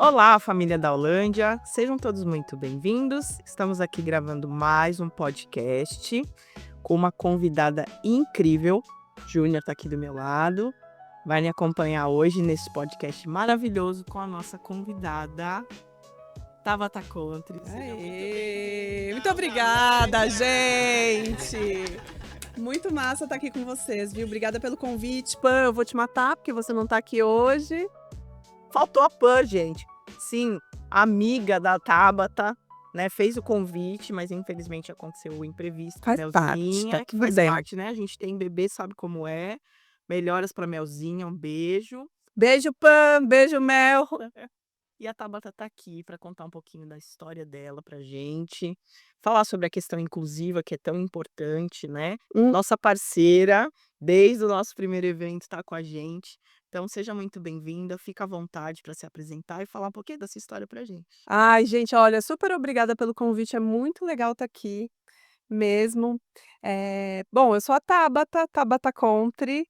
Olá, família da Holândia, sejam todos muito bem-vindos. Estamos aqui gravando mais um podcast com uma convidada incrível. Júnior está aqui do meu lado, vai me acompanhar hoje nesse podcast maravilhoso com a nossa convidada, Tabata Country. Aê, muito obrigada, gente! Muito massa estar aqui com vocês, viu? Obrigada pelo convite. Pan, eu vou te matar porque você não está aqui hoje. Faltou a Pan, gente. Sim, amiga da Tabata, né? Fez o convite, mas infelizmente aconteceu o imprevisto. Faz Melzinha, parte, tá que faz tudo bem. parte, né? A gente tem bebê, sabe como é. Melhoras pra Melzinha, um beijo. Beijo, Pan, beijo, Mel. E a Tabata tá aqui para contar um pouquinho da história dela pra gente, falar sobre a questão inclusiva, que é tão importante, né? Nossa parceira, desde o nosso primeiro evento, tá com a gente. Então, seja muito bem-vinda, fica à vontade para se apresentar e falar um pouquinho dessa história pra gente. Ai, gente, olha, super obrigada pelo convite, é muito legal estar aqui mesmo. Bom, eu sou a Tabata Country,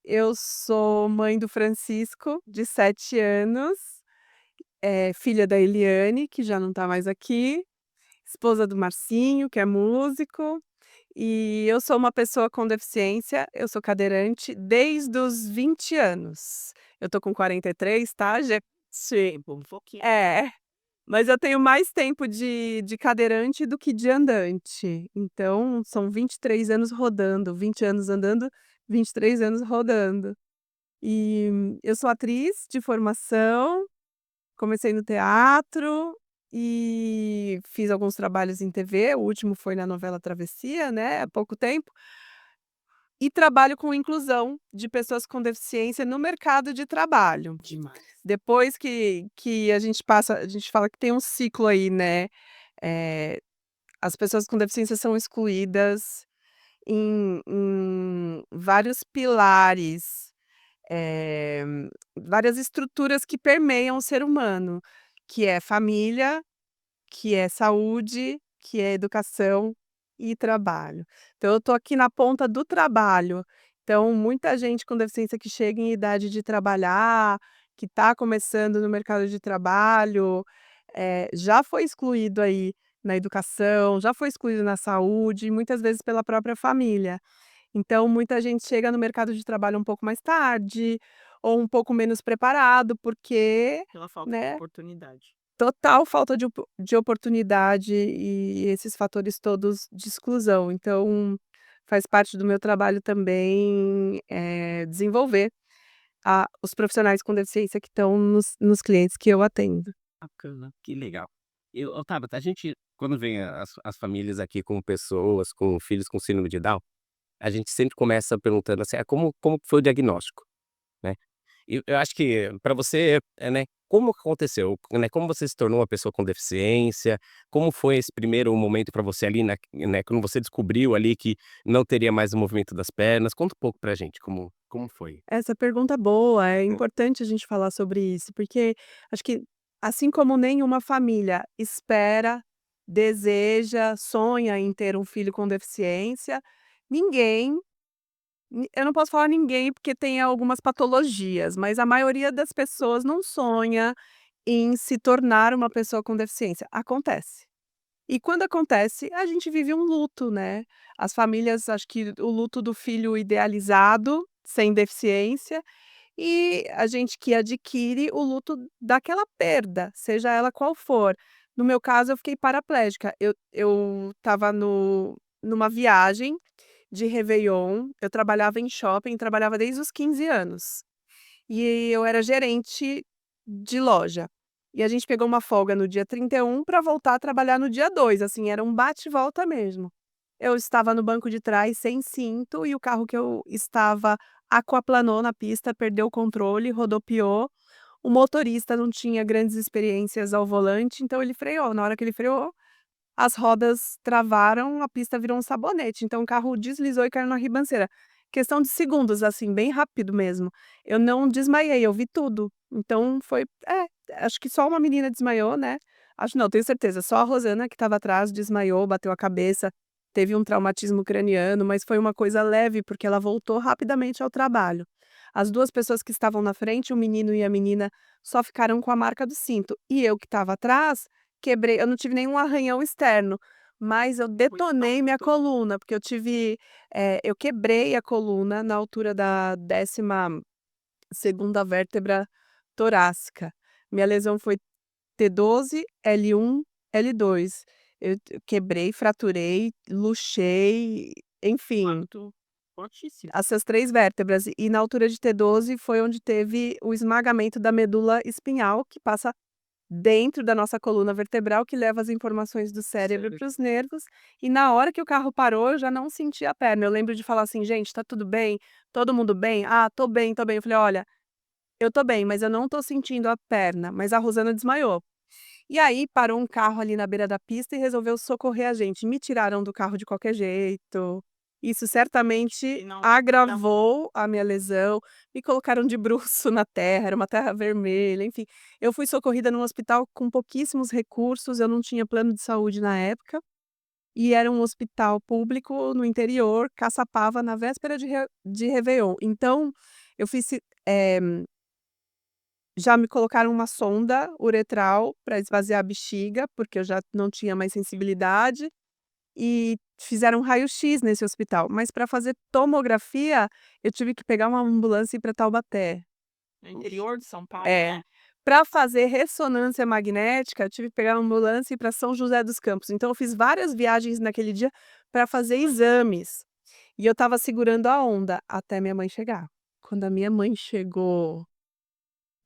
eu sou mãe do Francisco, de 7 anos, filha da Eliane, que já não tá mais aqui, esposa do Marcinho, que é músico, e eu sou uma pessoa com deficiência, eu sou cadeirante desde os 20 anos. Eu tô com 43, tá, gente? Sim, um pouquinho. Mas eu tenho mais tempo de cadeirante do que de andante. Então, são 23 anos rodando, 20 anos andando, 23 anos rodando. E eu sou atriz de formação, comecei no teatro e fiz alguns trabalhos em TV, o último foi na novela Travessia, né, há pouco tempo. E trabalho com inclusão de pessoas com deficiência no mercado de trabalho. Demais. Depois que a gente fala que tem um ciclo aí, né, eh, as pessoas com deficiência são excluídas em vários pilares, eh, várias estruturas que permeiam o ser humano, que é família, que é saúde, que é educação e trabalho. Então eu estou aqui na ponta do trabalho, então muita gente com deficiência que chega em idade de trabalhar, que está começando no mercado de trabalho, já foi excluído aí na educação, já foi excluído na saúde, muitas vezes pela própria família. Então muita gente chega no mercado de trabalho um pouco mais tarde, ou um pouco menos preparado, porque, Pela falta de né, oportunidade. total falta de oportunidade e esses fatores todos de exclusão. Então, faz parte do meu trabalho também, desenvolver os profissionais com deficiência que estão nos clientes que eu atendo. Bacana, que legal. Ô Tabata, a gente quando vem as famílias aqui com pessoas com filhos com síndrome de Down, a gente sempre começa perguntando assim: como que foi o diagnóstico?", né. E eu acho que para você, né, como que aconteceu, né, como você se tornou uma pessoa com deficiência, como foi esse primeiro momento para você ali né, quando você descobriu ali que não teria mais o movimento das pernas, conta um pouco pra gente como foi? Essa pergunta é boa, é importante a gente falar sobre isso, porque acho que, assim como nenhuma família espera, deseja, sonha em ter um filho com deficiência, ninguém eu não posso falar ninguém, porque tem algumas patologias, mas a maioria das pessoas não sonha em se tornar uma pessoa com deficiência. Acontece. E quando acontece, a gente vive um luto, né. As famílias, acho que o luto do filho idealizado, sem deficiência, e a gente que adquire o luto daquela perda, seja ela qual for. No meu caso, eu fiquei paraplégica. Eu estava numa viagem de réveillon, eu trabalhava em shopping, trabalhava desde os 15 anos. E eu era gerente de loja. E a gente pegou uma folga no dia 31 para voltar a trabalhar no dia 2, assim, era um bate e volta mesmo. Eu estava no banco de trás sem cinto e o carro que eu estava aquaplanou na pista, perdeu o controle, rodopiou. O motorista não tinha grandes experiências ao volante, então ele freou. Na hora que ele freou, as rodas travaram, a pista virou um sabonete, então o carro deslizou e caiu na ribanceira. Questão de segundos, assim, bem rápido mesmo. Eu não desmaiei, eu vi tudo. Então acho que só uma menina desmaiou, né. Acho não, tenho certeza, só a Rosana que estava atrás desmaiou, bateu a cabeça, teve um traumatismo craniano, mas foi uma coisa leve, porque ela voltou rapidamente ao trabalho. As 2 pessoas que estavam na frente, o menino e a menina, só ficaram com a marca do cinto. E eu que estava atrás, quebrei eu não tive nenhum arranhão externo, mas eu detonei minha coluna, porque eu quebrei a coluna na altura da 12ª vértebra torácica. Minha lesão foi T12, L1, L2. Eu quebrei, fraturei, luxei, enfim, Impacto fortíssimo. essas 3 vértebras. E na altura de T12 foi onde teve o esmagamento da medula espinhal, que passa dentro da nossa coluna vertebral, que leva as informações do cérebro Cérebro. para os nervos. E na hora que o carro parou, eu já não senti a perna. Eu lembro de falar assim: "Gente, tá tudo bem? Todo mundo bem?". "Ah, tô bem, tô bem". Eu falei: "Olha, eu tô bem, mas eu não tô sentindo a perna". Mas a Rosana desmaiou. E aí parou um carro ali na beira da pista e resolveu socorrer a gente. Me tiraram do carro de qualquer jeito. Isso certamente E não agravou a minha lesão. Me colocaram de bruço na terra, era uma terra vermelha, enfim. Eu fui socorrida num hospital com pouquíssimos recursos, eu não tinha plano de saúde na época, e era um hospital público no interior, Caçapava, na véspera de réveillon. Então, eu fiz já me colocaram uma sonda uretral para esvaziar a bexiga, porque eu já não tinha mais sensibilidade, e fizeram um raio-x nesse hospital. Mas para fazer tomografia, eu tive que pegar uma ambulância e ir para Taubaté. no interior de São Paulo, É. né? Para fazer ressonância magnética, eu tive que pegar uma ambulância e ir para São José dos Campos. Então eu fiz várias viagens naquele dia para fazer exames. E eu estava segurando a onda até minha mãe chegar. Quando a minha mãe chegou,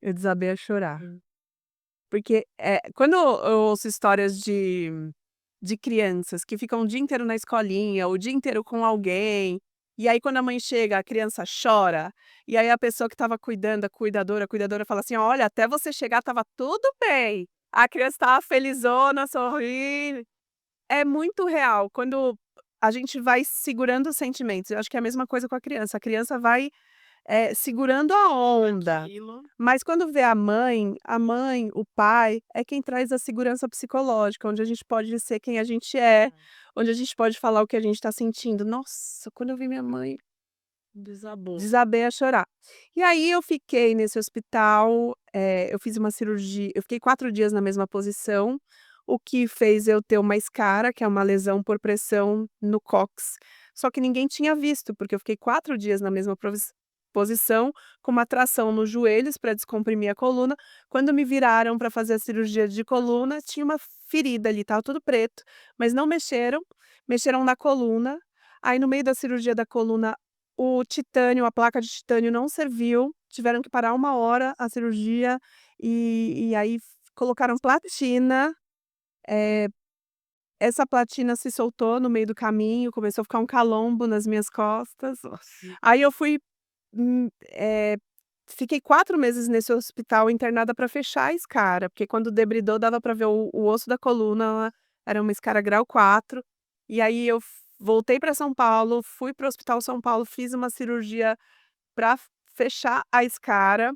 eu desabei a chorar. Porque, quando eu ouço histórias de crianças que ficam o dia inteiro na escolinha, o dia inteiro com alguém, e aí quando a mãe chega, a criança chora, e aí a pessoa que estava cuidando, a cuidadora fala assim: "Olha, até você chegar estava tudo bem". A criança estava felizona, sorrindo. É muito real, quando a gente vai segurando os sentimentos. Eu acho que é a mesma coisa com a criança vai segurando a onda. Aquilo. Mas quando vê a mãe, o pai, é quem traz a segurança psicológica, onde a gente pode ser quem a gente é, onde a gente pode falar o que a gente está sentindo. Nossa, quando eu vi minha mãe, Desabou. desabei a chorar. E aí eu fiquei nesse hospital, eu fiz uma cirurgia, eu fiquei 4 dias na mesma posição, o que fez eu ter uma escara, que é uma lesão por pressão no cóccix. Só que ninguém tinha visto, porque eu fiquei 4 dias na mesma posição, com uma tração nos joelhos para descomprimir a coluna. Quando me viraram para fazer a cirurgia de coluna, tinha uma ferida ali, estava tudo preto, mas não mexeram, mexeram na coluna. Aí no meio da cirurgia da coluna, o titânio, a placa de titânio não serviu, tiveram que parar 1 hora a cirurgia, e aí colocaram platina, eh, essa platina se soltou no meio do caminho, começou a ficar um calombo nas minhas costas. Aí eu fiquei 4 meses nesse hospital internada para fechar a escara, porque quando debridou dava para ver o osso da coluna, era uma escara grau 4. E aí eu voltei para São Paulo, fui para o Hospital São Paulo, fiz uma cirurgia para fechar a escara.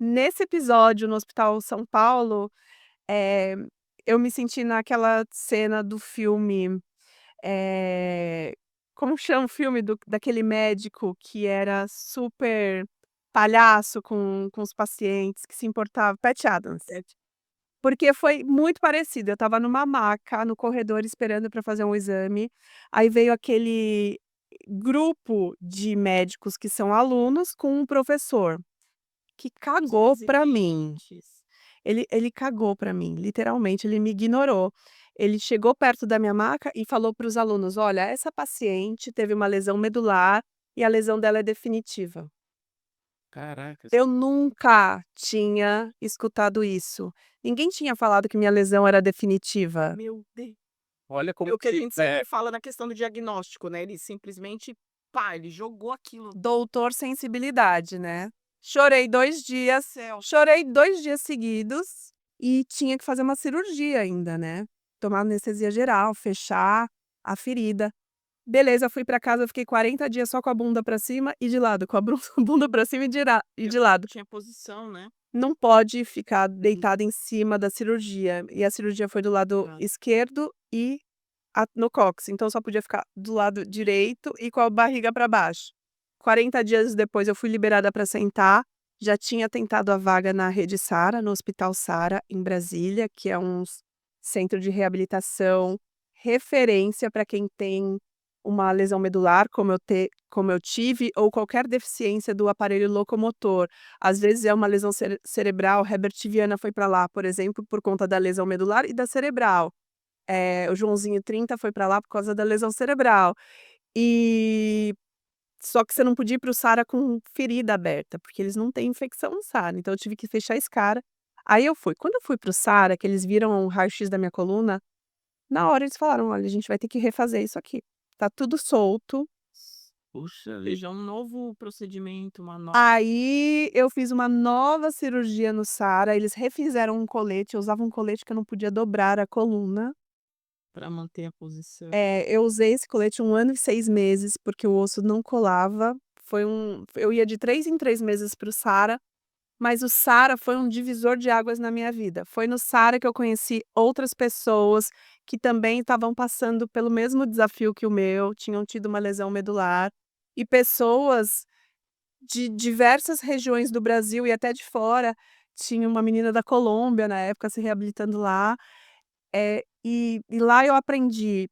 Nesse episódio no Hospital São Paulo, eh, eu me senti naquela cena do filme, eh, como chama o filme daquele médico que era super palhaço com os pacientes, que se importava, Patch Adams. Porque foi muito parecido, eu estava numa maca, no corredor esperando para fazer um exame, aí veio aquele grupo de médicos que são alunos com um professor, que cagou pra mim. Ele cagou pra mim, literalmente, ele me ignorou. Ele chegou perto da minha maca e falou para os alunos: "Olha, essa paciente teve uma lesão medular e a lesão dela é definitiva". Caracas. Eu nunca tinha escutado isso. Ninguém tinha falado que minha lesão era definitiva. Meu Deus. Olha É como o que a que gente sempre fala na questão do diagnóstico, né, ele simplesmente, pá, ele jogou aquilo. Doutor sensibilidade, né. Chorei 2 dias, Céu. chorei 2 dias seguidos e tinha que fazer uma cirurgia ainda, né. Tomar anestesia geral, fechar a ferida. Beleza, fui pra casa, fiquei 40 dias só com a bunda pra cima e de lado, com a bunda pra cima e de lado. Tinha posição, né. Não pode ficar deitada em cima da cirurgia, e a cirurgia foi do lado Tá. esquerdo e no cóccix, então só podia ficar do lado direito e com a barriga para baixo. 40 dias depois eu fui liberada para sentar, já tinha tentado a vaga na Rede Sara, no Hospital Sara, em Brasília, que é um centro de reabilitação referência para quem tem uma lesão medular, como eu tive, ou qualquer deficiência do aparelho locomotor. Às vezes é uma lesão cerebral, Herbert Viana foi para lá, por exemplo, por conta da lesão medular e da cerebral. O Joãozinho 30 foi para lá por causa da lesão cerebral. E só que você não podia ir para o Sara com ferida aberta, porque eles não têm infecção no Sara, então eu tive que fechar esse cara. Aí eu fui. Quando eu fui para o Sara, que eles viram o raio-x da minha coluna, na hora eles falaram: "Olha, a gente vai ter que refazer isso aqui. Tá tudo solto". Puxa vida, é um novo procedimento, uma nova. Aí eu fiz uma nova cirurgia no Sara, eles refizeram um colete, eu usava um colete que eu não podia dobrar a coluna. Para manter a posição. Eu usei esse colete 1 ano e 6 meses, porque o osso não colava. Eu ia de 3 em 3 meses para o Sara, mas o Sara foi um divisor de águas na minha vida. Foi no Sara que eu conheci outras pessoas que também estavam passando pelo mesmo desafio que o meu, tinham tido uma lesão medular, e pessoas de diversas regiões do Brasil e até de fora. Tinha uma menina da Colômbia na época se reabilitando lá, e lá eu aprendi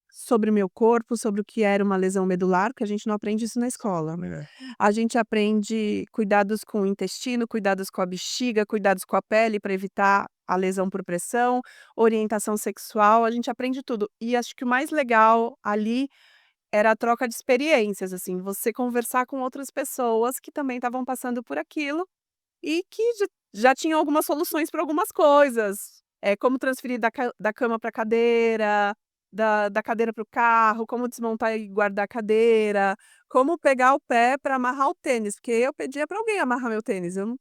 sobre o meu corpo, sobre o que era uma lesão medular, porque a gente não aprende isso na escola. É. A gente aprende cuidados com o intestino, cuidados com a bexiga, cuidados com a pele para evitar a lesão por pressão, orientação sexual, a gente aprende tudo. E acho que o mais legal ali era a troca de experiências, assim, você conversar com outras pessoas que também estavam passando por aquilo e que já tinham algumas soluções para algumas coisas. Como transferir da cama para cadeira, da cadeira para o carro, como desmontar e guardar a cadeira, como pegar o pé para amarrar o tênis, porque eu pedia para alguém amarrar meu tênis, eu não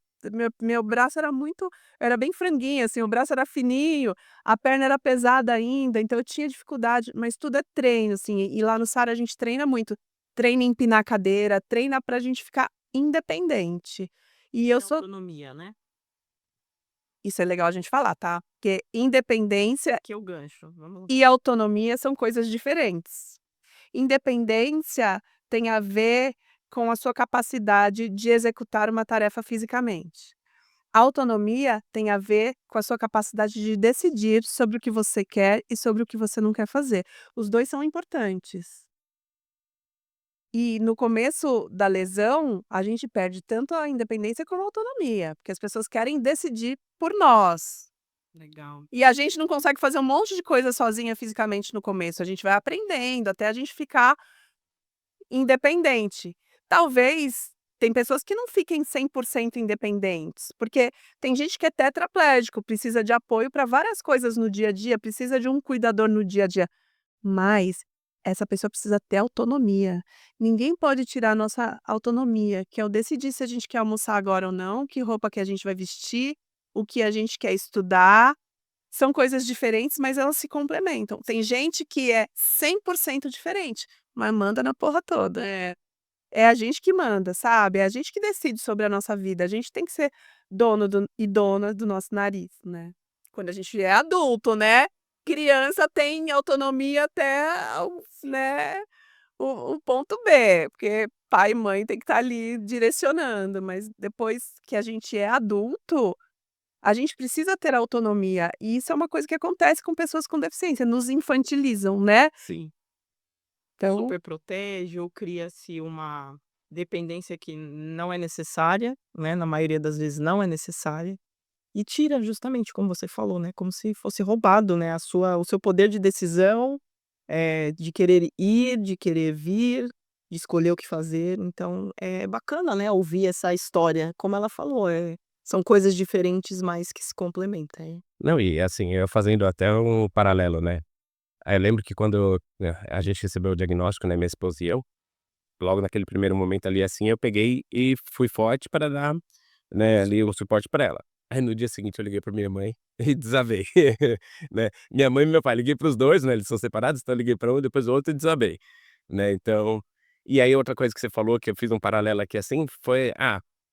meu braço era muito, eu era bem franguinha, assim, o braço era fininho, a perna era pesada ainda, então eu tinha dificuldade, mas tudo é treino, assim, e lá no Sara a gente treina muito, treina em empinar a cadeira, treina pra gente ficar independente. E eu Tem sou autonomia, né? Isso é legal a gente falar, tá, porque independência Aqui é o gancho, vamos lá. e autonomia são coisas diferentes. Independência tem a ver com a sua capacidade de executar uma tarefa fisicamente. Autonomia tem a ver com a sua capacidade de decidir sobre o que você quer e sobre o que você não quer fazer. Os 2 são importantes. E no começo da lesão, a gente perde tanto a independência como a autonomia, porque as pessoas querem decidir por nós. Legal. E a gente não consegue fazer um monte de coisa sozinha fisicamente no começo, a gente vai aprendendo até a gente ficar independente. Talvez tem pessoas que não fiquem 100% independentes, porque tem gente que é tetraplégico, precisa de apoio para várias coisas no dia a dia, precisa de um cuidador no dia a dia, mas essa pessoa precisa ter autonomia. Ninguém pode tirar a nossa autonomia, que é o decidir se a gente quer almoçar agora ou não, que roupa que a gente vai vestir, o que a gente quer estudar. São coisas diferentes, mas elas se complementam. Tem gente que é 100% diferente, mas manda na porra toda. É a gente que manda, sabe, é a gente que decide sobre a nossa vida, a gente tem que ser dono e dona do nosso nariz, né. Quando a gente é adulto, né, criança tem autonomia até o ponto B, porque pai e mãe tem que estar ali direcionando, mas depois que a gente é adulto, a gente precisa ter autonomia, e isso é uma coisa que acontece com pessoas com deficiência, nos infantilizam, né. Sim. Então Super protege ou cria-se uma dependência que não é necessária, né, na maioria das vezes não é necessária, e tira justamente, como você falou, né, como se fosse roubado, né, o seu poder de decisão, de querer ir, de querer vir, de escolher o que fazer. Então é bacana, né, ouvir essa história, como ela falou, são coisas diferentes, mas que se complementam. Não, e assim, eu fazendo até um paralelo, né. Aí eu lembro que quando, a gente recebeu o diagnóstico, né, minha esposa e eu, logo naquele primeiro momento ali, assim, eu peguei e fui forte para dar, né, ali o suporte para ela. Aí no dia seguinte eu liguei para minha mãe e desabei, né. Minha mãe e meu pai, liguei para os 2, né, eles são separados, então eu liguei para um, depois o outro e desabei, né, então e aí outra coisa que você falou, que eu fiz um paralelo aqui, assim, foi,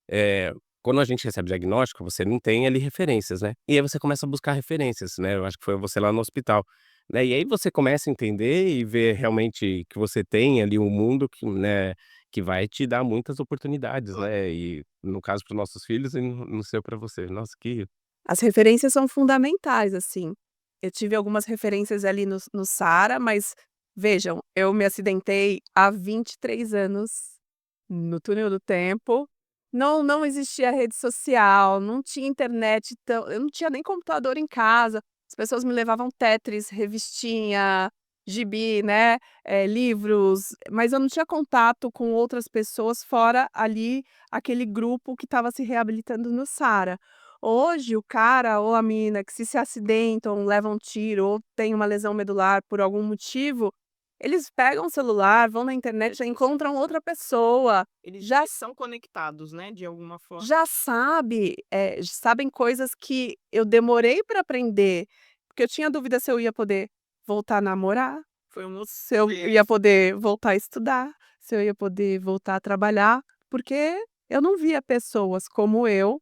eh, quando a gente recebe diagnóstico, você não tem ali referências, né, e aí você começa a buscar referências, né, eu acho que foi você lá no hospital, né, e aí você começa a entender e ver realmente que você tem ali um mundo que, né, que vai te dar muitas oportunidades, né, e no caso para os nossos filhos e no seu para você. Nossa, que As referências são fundamentais, assim. Eu tive algumas referências ali no Sara, mas vejam, eu me acidentei há 23 anos, no túnel do tempo. Não existia rede social, não tinha internet, então eu não tinha nem computador em casa. As pessoas me levavam Tetris, revistinha, gibi, né, livros, mas eu não tinha contato com outras pessoas fora ali aquele grupo que estava se reabilitando no Sara. Hoje o cara ou a menina que se acidentam, levam um tiro ou tem uma lesão medular por algum motivo, eles pegam o celular, vão na internet, já encontram outra pessoa, Eles já são conectados, né, de alguma forma. sabem coisas que eu demorei para aprender, porque eu tinha dúvida se eu ia poder voltar a namorar, Foi um outro se eu contexto. ia poder voltar a estudar, se eu ia poder voltar a trabalhar, porque eu não via pessoas como eu,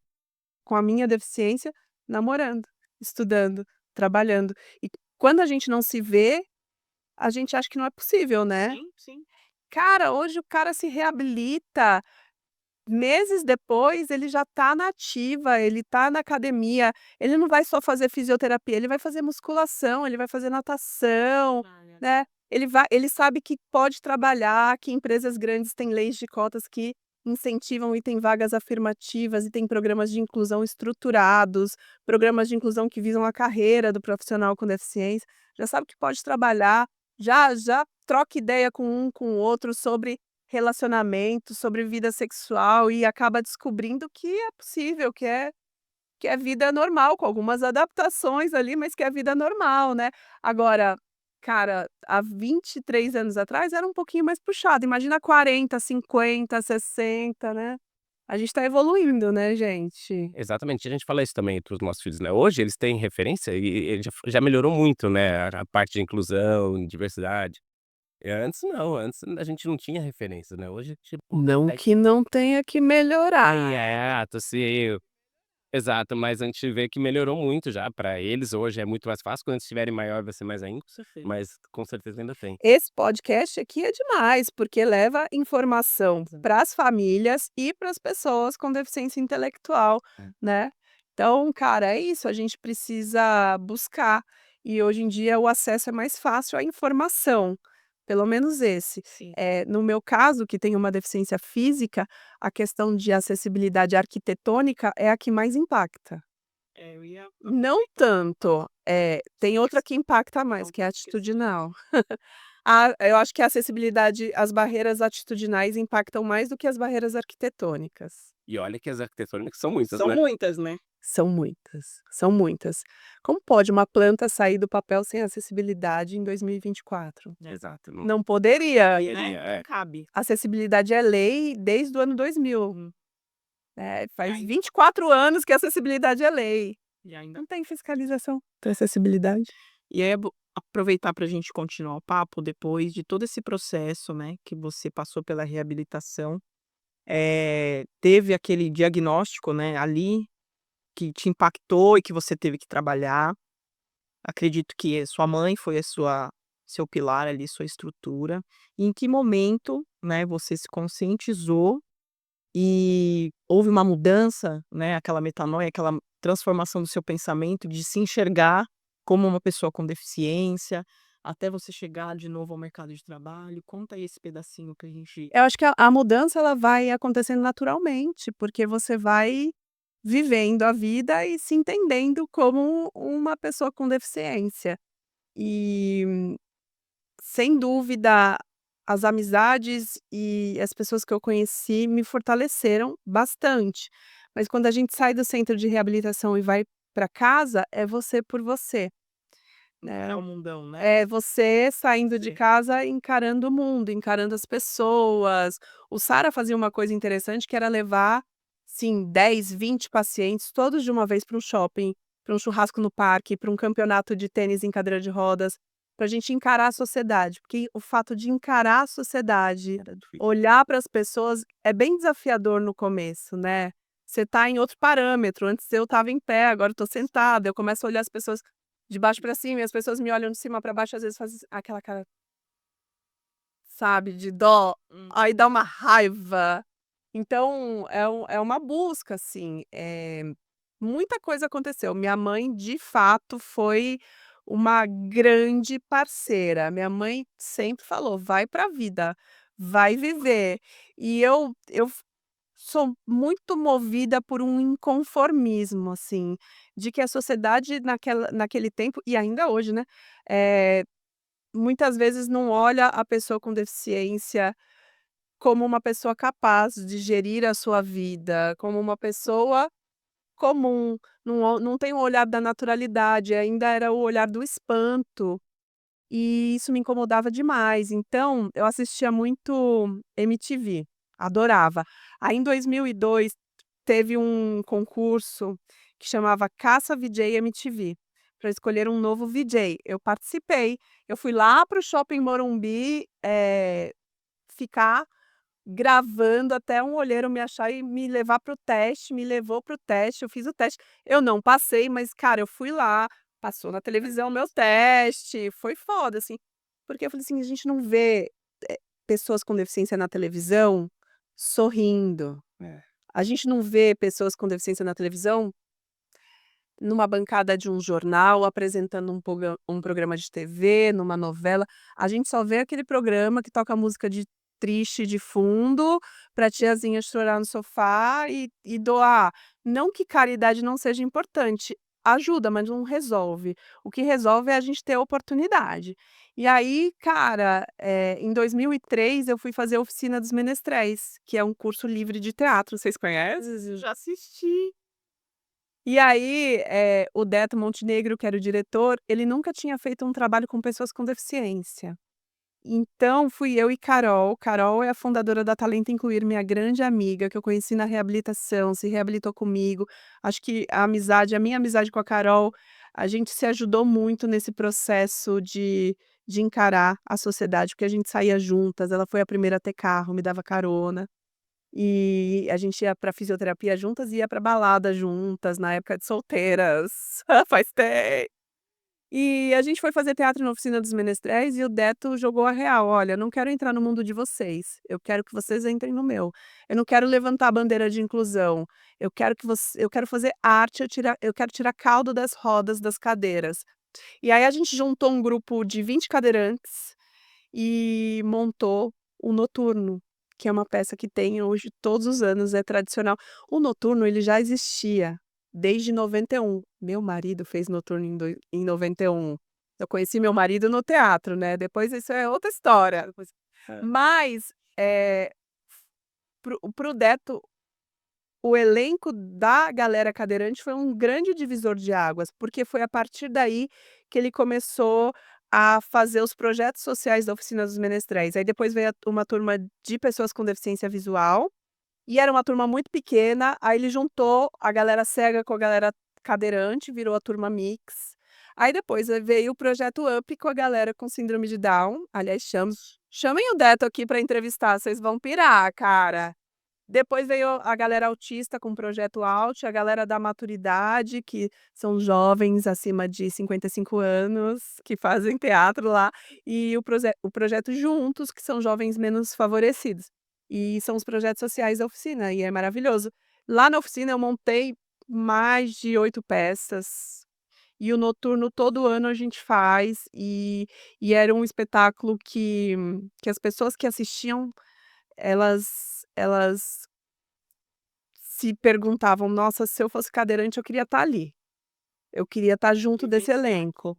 com a minha deficiência, namorando, estudando, trabalhando. E quando a gente não se vê, a gente acha que não é possível, né. Sim, sim. Cara, hoje o cara se reabilita, meses depois ele já tá na ativa, ele tá na academia, ele não vai só fazer fisioterapia, ele vai fazer musculação, ele vai fazer natação, Olha. né. Ele sabe que pode trabalhar, que empresas grandes têm leis de cotas que incentivam e tem vagas afirmativas e tem programas de inclusão estruturados, programas de inclusão que visam a carreira do profissional com deficiência, já sabe que pode trabalhar, já troca ideia com um com o outro sobre relacionamento, sobre vida sexual e acaba descobrindo que é possível, que é vida normal, com algumas adaptações ali, mas que é vida normal, né. Agora, cara, há 23 anos atrás era um pouquinho mais puxado, imagina 40, 50, 60, né. A gente tá evoluindo, né, gente. exatamente, a gente fala isso também para os nossos filhos, né, hoje eles têm referência e já melhorou muito, né, a parte de inclusão, diversidade. Antes não, antes a gente não tinha referência, né, hoje tipo, Não que não tenha que melhorar. exato, sim. Exato, mas a gente vê que melhorou muito já para eles, hoje é muito mais fácil, quando eles estiverem maior vai ser mais ainda, Com certeza. mas com certeza ainda tem. Esse podcast aqui é demais, porque leva informação para as famílias e para as pessoas com deficiência intelectual, É. né. Então, cara, é isso, a gente precisa buscar, e hoje em dia o acesso é mais fácil à informação, pelo menos esse. Sim. No meu caso, que tenho uma deficiência física, a questão de acessibilidade arquitetônica é a que mais impacta. Eu ia Não tanto, tem outra que impacta mais, que é a atitudinal. Eu acho que a acessibilidade, as barreiras atitudinais impactam mais do que as barreiras arquitetônicas. E olha que as arquitetônicas são muitas, São né. muitas, né. São muitas, são muitas. Como pode uma planta sair do papel sem acessibilidade em 2024? Exato, não Não poderia. poderia, Não cabe. Acessibilidade é lei desde o ano 2000, E faz ainda 24 anos que acessibilidade é lei. e ainda Não tem fiscalização da acessibilidade. e aí é bo aproveitar para a gente continuar o papo depois de todo esse processo, né, que você passou pela reabilitação, teve aquele diagnóstico, né, ali, que te impactou e que você teve que trabalhar. Acredito que sua mãe foi a sua seu pilar ali, sua estrutura. E em que momento, né, você se conscientizou e houve uma mudança, né, aquela metanoia, aquela transformação do seu pensamento de se enxergar como uma pessoa com deficiência, até você chegar de novo ao mercado de trabalho? Conta aí esse pedacinho pra gente. Eu acho que a mudança ela vai acontecendo naturalmente, porque você vai vivendo a vida e se entendendo como uma pessoa com deficiência. E, sem dúvida, as amizades e as pessoas que eu conheci me fortaleceram bastante. Mas quando a gente sai do centro de reabilitação e vai para casa, é você por você, né. Encarar o mundão, né. É você saindo de Você. casa, encarando o mundo, encarando as pessoas. O Sara fazia uma coisa interessante que era levar, sim, 10, 20 pacientes, todos de uma vez para um shopping, para um churrasco no parque, para um campeonato de tênis em cadeira de rodas, para a gente encarar a sociedade, porque o fato de encarar a sociedade, Era difícil. olhar para as pessoas, é bem desafiador no começo, né. Você tá em outro parâmetro, antes eu estava em pé, agora eu tô sentada, eu começo a olhar as pessoas de baixo para cima e as pessoas me olham de cima para baixo, às vezes fazem aquela cara sabe, de dó, Hum. aí dá uma raiva. Então é uma busca, assim, muita coisa aconteceu. Minha mãe, de fato, foi uma grande parceira. Minha mãe sempre falou: "Vai pra vida, vai viver". E eu sou muito movida por um inconformismo, assim, de que a sociedade naquele tempo, e ainda hoje, né, eh, muitas vezes não olha a pessoa com deficiência como uma pessoa capaz de gerir a sua vida, como uma pessoa comum, não tem o olhar da naturalidade, ainda era o olhar do espanto, e isso me incomodava demais. Então, eu assistia muito MTV, adorava. Aí em 2002 teve um concurso que chamava Caça VJ MTV, para escolher um novo VJ. Eu participei, eu fui lá para o Shopping Morumbi, ficar gravando até um olheiro me achar e me levar para o teste, me levou para o teste, eu fiz o teste. Eu não passei, mas, cara, eu fui lá, passou na televisão meu teste, foi foda, assim. Porque eu falei assim: "A gente não vê, pessoas com deficiência na televisão sorrindo. É. A gente não vê pessoas com deficiência na televisão numa bancada de um jornal, apresentando um programa de TV, numa novela. A gente só vê aquele programa que toca música de triste de fundo, pra tiazinha chorar no sofá e doar. Não que caridade não seja importante, ajuda, mas não resolve. O que resolve é a gente ter oportunidade. E aí, cara, em 2003 eu fui fazer a Oficina dos Menestréis, que é um curso livre de teatro, vocês conhecem? Eu já assisti. E aí, o Deto Montenegro, que era o diretor, ele nunca tinha feito um trabalho com pessoas com deficiência. Então, fui eu e Carol. Carol é a fundadora da Talento Incluir, minha grande amiga, que eu conheci na reabilitação, se reabilitou comigo. Acho que a minha amizade com a Carol, a gente se ajudou muito nesse processo de encarar a sociedade, porque a gente saía juntas. Ela foi a primeira a ter carro, me dava carona. E a gente ia pra fisioterapia juntas e ia pra balada juntas, na época de solteiras, faz tempo. E a gente foi fazer teatro na Oficina dos Menestréis e o Deto jogou a real: "Olha, eu não quero entrar no mundo de vocês, eu quero que vocês entrem no meu. Eu não quero levantar a bandeira de inclusão, eu quero fazer arte, eu quero tirar caldo das rodas das cadeiras". E aí a gente juntou um grupo de 20 cadeirantes e montou o Noturno, que é uma peça que tem hoje todos os anos, é tradicional. O Noturno, ele já existia desde 91. Meu marido fez Noturno em 91. Eu conheci meu marido no teatro, né, depois isso é outra história. Hã. Mas, para o Deto, o elenco da galera cadeirante foi um grande divisor de águas, porque foi a partir daí que ele começou a fazer os projetos sociais da Oficina dos Menestréis. Aí depois veio uma turma de pessoas com deficiência visual, e era uma turma muito pequena, aí ele juntou a galera cega com a galera cadeirante, virou a turma mix. Aí depois veio o projeto UP com a galera com síndrome de Down. Aliás, chamem o Deto aqui para entrevistar, vocês vão pirar, cara. Depois veio a galera autista com o projeto Aut, a galera da maturidade, que são jovens acima de 55 anos, que fazem teatro lá, e o projeto Juntos, que são jovens menos favorecidos. E são os projetos sociais da oficina, e é maravilhoso. Lá na oficina eu montei mais de 8 peças, e o noturno todo ano a gente faz, e era um espetáculo que as pessoas que assistiam, elas se perguntavam: "Nossa, se eu fosse cadeirante eu queria estar ali, eu queria estar junto desse Vivenciar. elenco",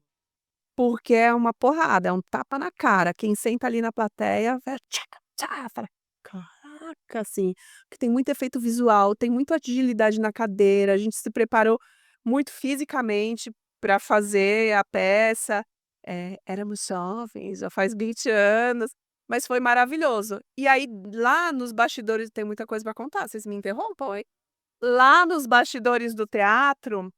porque é uma porrada, é um tapa na cara, quem senta ali na plateia vai tchaca, tchá, fala: "Caraca", assim, que tem muito efeito visual, tem muita agilidade na cadeira, a gente se preparou muito fisicamente para fazer a peça, éramos jovens, já faz 20 anos, mas foi maravilhoso. E aí lá nos bastidores tem muita coisa para contar, vocês me interrompam, hein. Lá nos bastidores do teatro,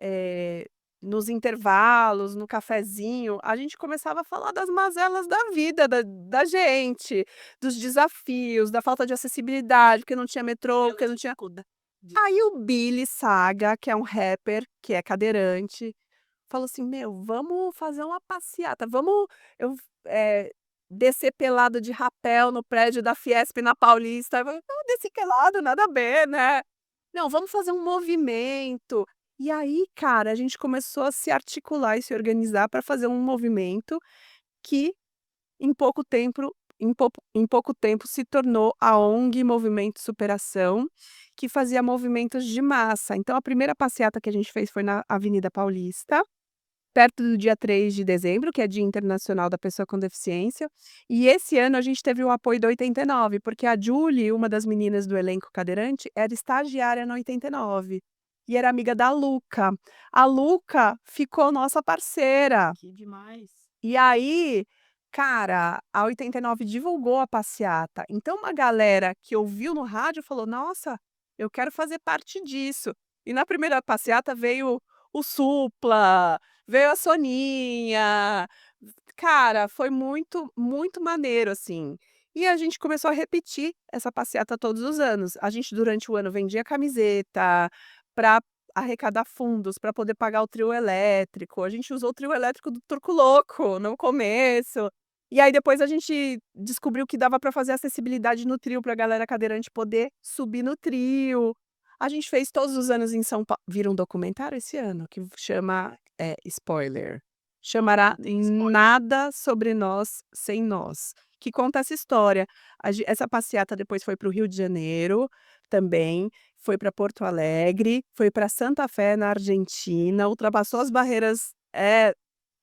eh, nos intervalos, no cafezinho, a gente começava a falar das mazelas da vida da gente, dos desafios, da falta de acessibilidade, porque não tinha metrô, porque não tinha. Aí o Billy Saga, que é um rapper, que é cadeirante, falou assim: "Meu, vamos fazer uma passeata, vamos", eu, descer pelado de rapel no prédio da Fiesp na Paulista. Eu falei: "Não, desci pelado, nada a ver, né. Não, vamos fazer um movimento". E aí, cara, a gente começou a se articular e se organizar para fazer um movimento que em pouco tempo se tornou a ONG Movimento Superação, que fazia movimentos de massa. Então a primeira passeata que a gente fez foi na Avenida Paulista, perto do dia 3 de dezembro, que é Dia Internacional da Pessoa com Deficiência, e esse ano a gente teve o apoio da 89, porque a Julie, uma das meninas do elenco cadeirante, era estagiária na 89 e era amiga da Luca. A Luca ficou nossa parceira. Que demais. E aí, cara, a 89 divulgou a passeata, então uma galera que ouviu no rádio falou: "Nossa, eu quero fazer parte disso". E na primeira passeata veio o Supla, veio a Soninha, cara, foi muito, muito maneiro, assim. E a gente começou a repetir essa passeata todos os anos. A gente durante o ano vendia camiseta para arrecadar fundos para poder pagar o trio elétrico. A gente usou o trio elétrico do Turco Louco no começo. E aí depois a gente descobriu que dava para fazer acessibilidade no trio para a galera cadeirante poder subir no trio. A gente fez todos os anos em São Paulo. Vira um documentário esse ano que chama, spoiler, chamará Tem spoiler. Nada Sobre Nós Sem Nós, que conta essa história. Essa passeata depois foi para o Rio de Janeiro também, foi para Porto Alegre, foi para Santa Fé, na Argentina, ultrapassou as barreiras.